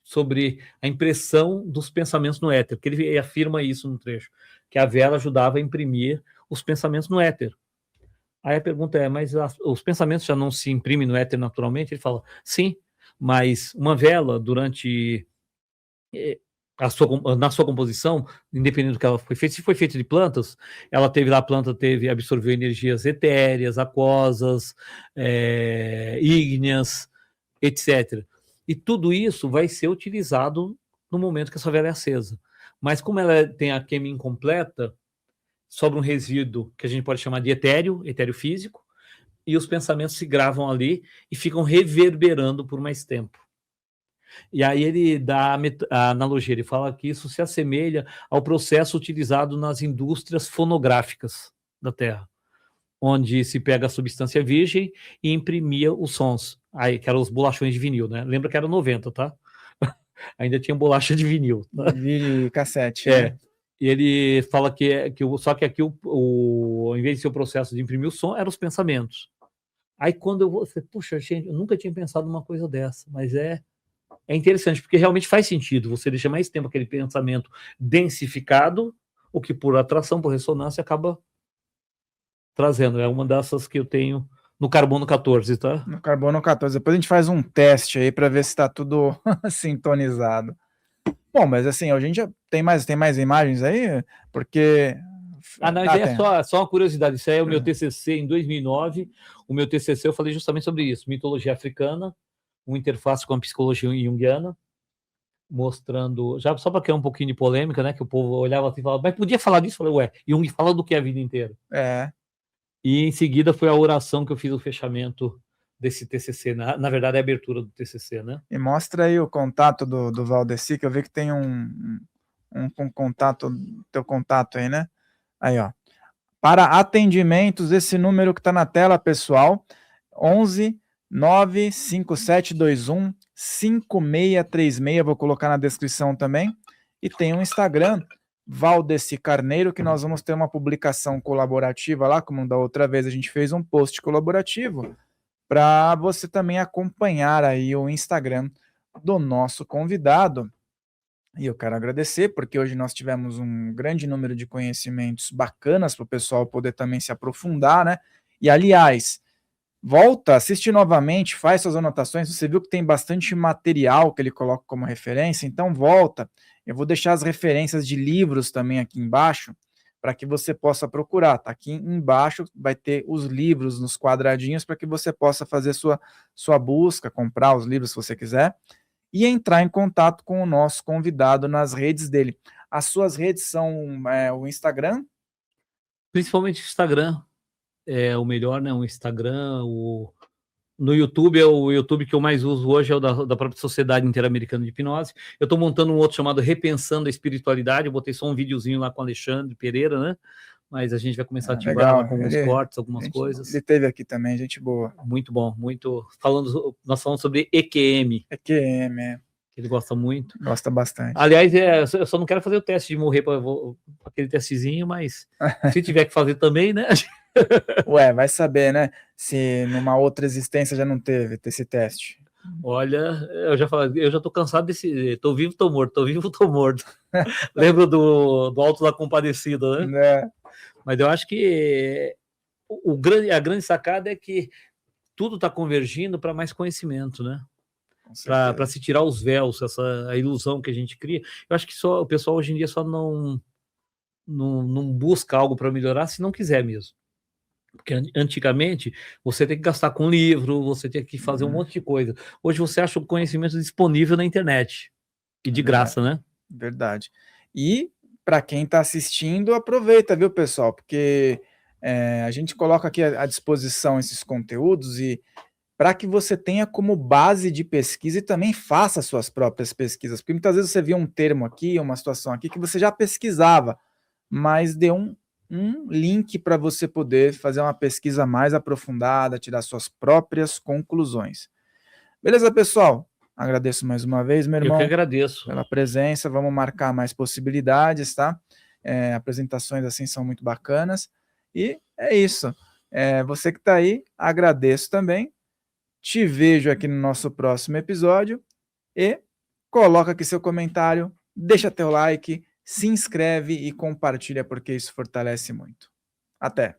Speaker 2: sobre a impressão dos pensamentos no éter, porque ele afirma isso no trecho, que a vela ajudava a imprimir os pensamentos no éter. Aí a pergunta é, mas os pensamentos já não se imprimem no éter naturalmente? Ele fala, sim, mas uma vela, durante na sua composição, independente do que ela foi feita, se foi feita de plantas, a planta absorveu energias etéreas, aquosas, ígneas, etc. E tudo isso vai ser utilizado no momento que essa vela é acesa. Mas como ela tem a queima incompleta, sobra um resíduo que a gente pode chamar de etéreo físico, e os pensamentos se gravam ali e ficam reverberando por mais tempo. E aí ele dá a analogia, ele fala que isso se assemelha ao processo utilizado nas indústrias fonográficas da Terra, onde se pega a substância virgem e imprimia os sons. Aí, que eram os bolachões de vinil, né? Lembra que era 90, tá? Ainda tinha bolacha de vinil. Tá?
Speaker 1: Vire cassete. Né?
Speaker 2: E ele fala só que aqui, em vez de ser o processo de imprimir o som, eram os pensamentos. Aí quando eu falei, puxa, gente, eu nunca tinha pensado numa coisa dessa, mas é interessante, porque realmente faz sentido. Você deixa mais tempo aquele pensamento densificado, o que por atração, por ressonância, acaba trazendo. É uma dessas que eu tenho no carbono 14, tá?
Speaker 1: No carbono 14. Depois a gente faz um teste aí para ver se está tudo sintonizado. Bom, mas assim, a gente já tem mais imagens aí, porque...
Speaker 2: não, é só uma curiosidade. Isso aí é o meu TCC em 2009. O meu TCC eu falei justamente sobre isso. Mitologia africana, uma interface com a psicologia junguiana, mostrando... Já só para criar um pouquinho de polêmica, né? Que o povo olhava assim e falava, mas podia falar disso? Eu falei, ué, Jung fala do que a vida inteira? E em seguida foi a oração que eu fiz o fechamento desse TCC, na verdade é a abertura do TCC, né?
Speaker 1: E mostra aí o contato do Valdeci, que eu vi que tem contato, teu contato aí, né? Aí, ó. Para atendimentos, esse número que está na tela, pessoal, 11 95721 5636, vou colocar na descrição também. E tem um Instagram, Valdeci Carneiro, que nós vamos ter uma publicação colaborativa lá, como da outra vez a gente fez um post colaborativo, para você também acompanhar aí o Instagram do nosso convidado. E eu quero agradecer, porque hoje nós tivemos um grande número de conhecimentos bacanas para o pessoal poder também se aprofundar, né? E, aliás, volta, assiste novamente, faz suas anotações, você viu que tem bastante material que ele coloca como referência, então volta. Eu vou deixar as referências de livros também aqui embaixo, para que você possa procurar. Tá aqui embaixo, vai ter os livros nos quadradinhos para que você possa fazer sua busca, comprar os livros se você quiser, e entrar em contato com o nosso convidado nas redes dele. As suas redes são o Instagram?
Speaker 2: Principalmente o Instagram é o melhor, né? O Instagram, No YouTube, o YouTube que eu mais uso hoje é o da própria Sociedade Interamericana de Hipnose. Eu estou montando um outro chamado Repensando a Espiritualidade. Eu botei só um videozinho lá com o Alexandre Pereira, né? Mas a gente vai começar a ativar lá
Speaker 1: Legal.
Speaker 2: com alguns cortes, algumas coisas.
Speaker 1: Ele teve aqui também, gente boa.
Speaker 2: Muito bom, muito. Nós falamos sobre EQM.
Speaker 1: EQM, é.
Speaker 2: Que ele gosta muito.
Speaker 1: Gosta bastante.
Speaker 2: Aliás, eu só não quero fazer o teste de morrer para aquele testezinho, mas se tiver que fazer também, né?
Speaker 1: Ué, vai saber, né? Se numa outra existência já não teve esse teste.
Speaker 2: Olha, eu já tô cansado desse. Tô vivo, tô morto, tô vivo, tô morto. Lembro do Alto da Compadecida, né?
Speaker 1: É.
Speaker 2: Mas eu acho que a grande sacada é que tudo está convergindo para mais conhecimento, né? Para se tirar os véus, a ilusão que a gente cria. Eu acho que o pessoal hoje em dia só não busca algo para melhorar se não quiser mesmo. Porque antigamente você tem que gastar com livro, você tem que fazer um monte de coisa. Hoje você acha o conhecimento disponível na internet. E de graça, né?
Speaker 1: Verdade. E para quem está assistindo, aproveita, viu, pessoal? Porque a gente coloca aqui à disposição esses conteúdos e para que você tenha como base de pesquisa e também faça suas próprias pesquisas. Porque muitas vezes você vê um termo aqui, uma situação aqui que você já pesquisava, mas deu um link para você poder fazer uma pesquisa mais aprofundada, tirar suas próprias conclusões. Beleza, pessoal? Agradeço mais uma vez, meu irmão.
Speaker 2: Eu que agradeço.
Speaker 1: Pela presença. Vamos marcar mais possibilidades, tá? Apresentações assim são muito bacanas. E é isso. Você que está aí, agradeço também. Te vejo aqui no nosso próximo episódio. E coloca aqui seu comentário, deixa teu like, se inscreve e compartilha, porque isso fortalece muito. Até!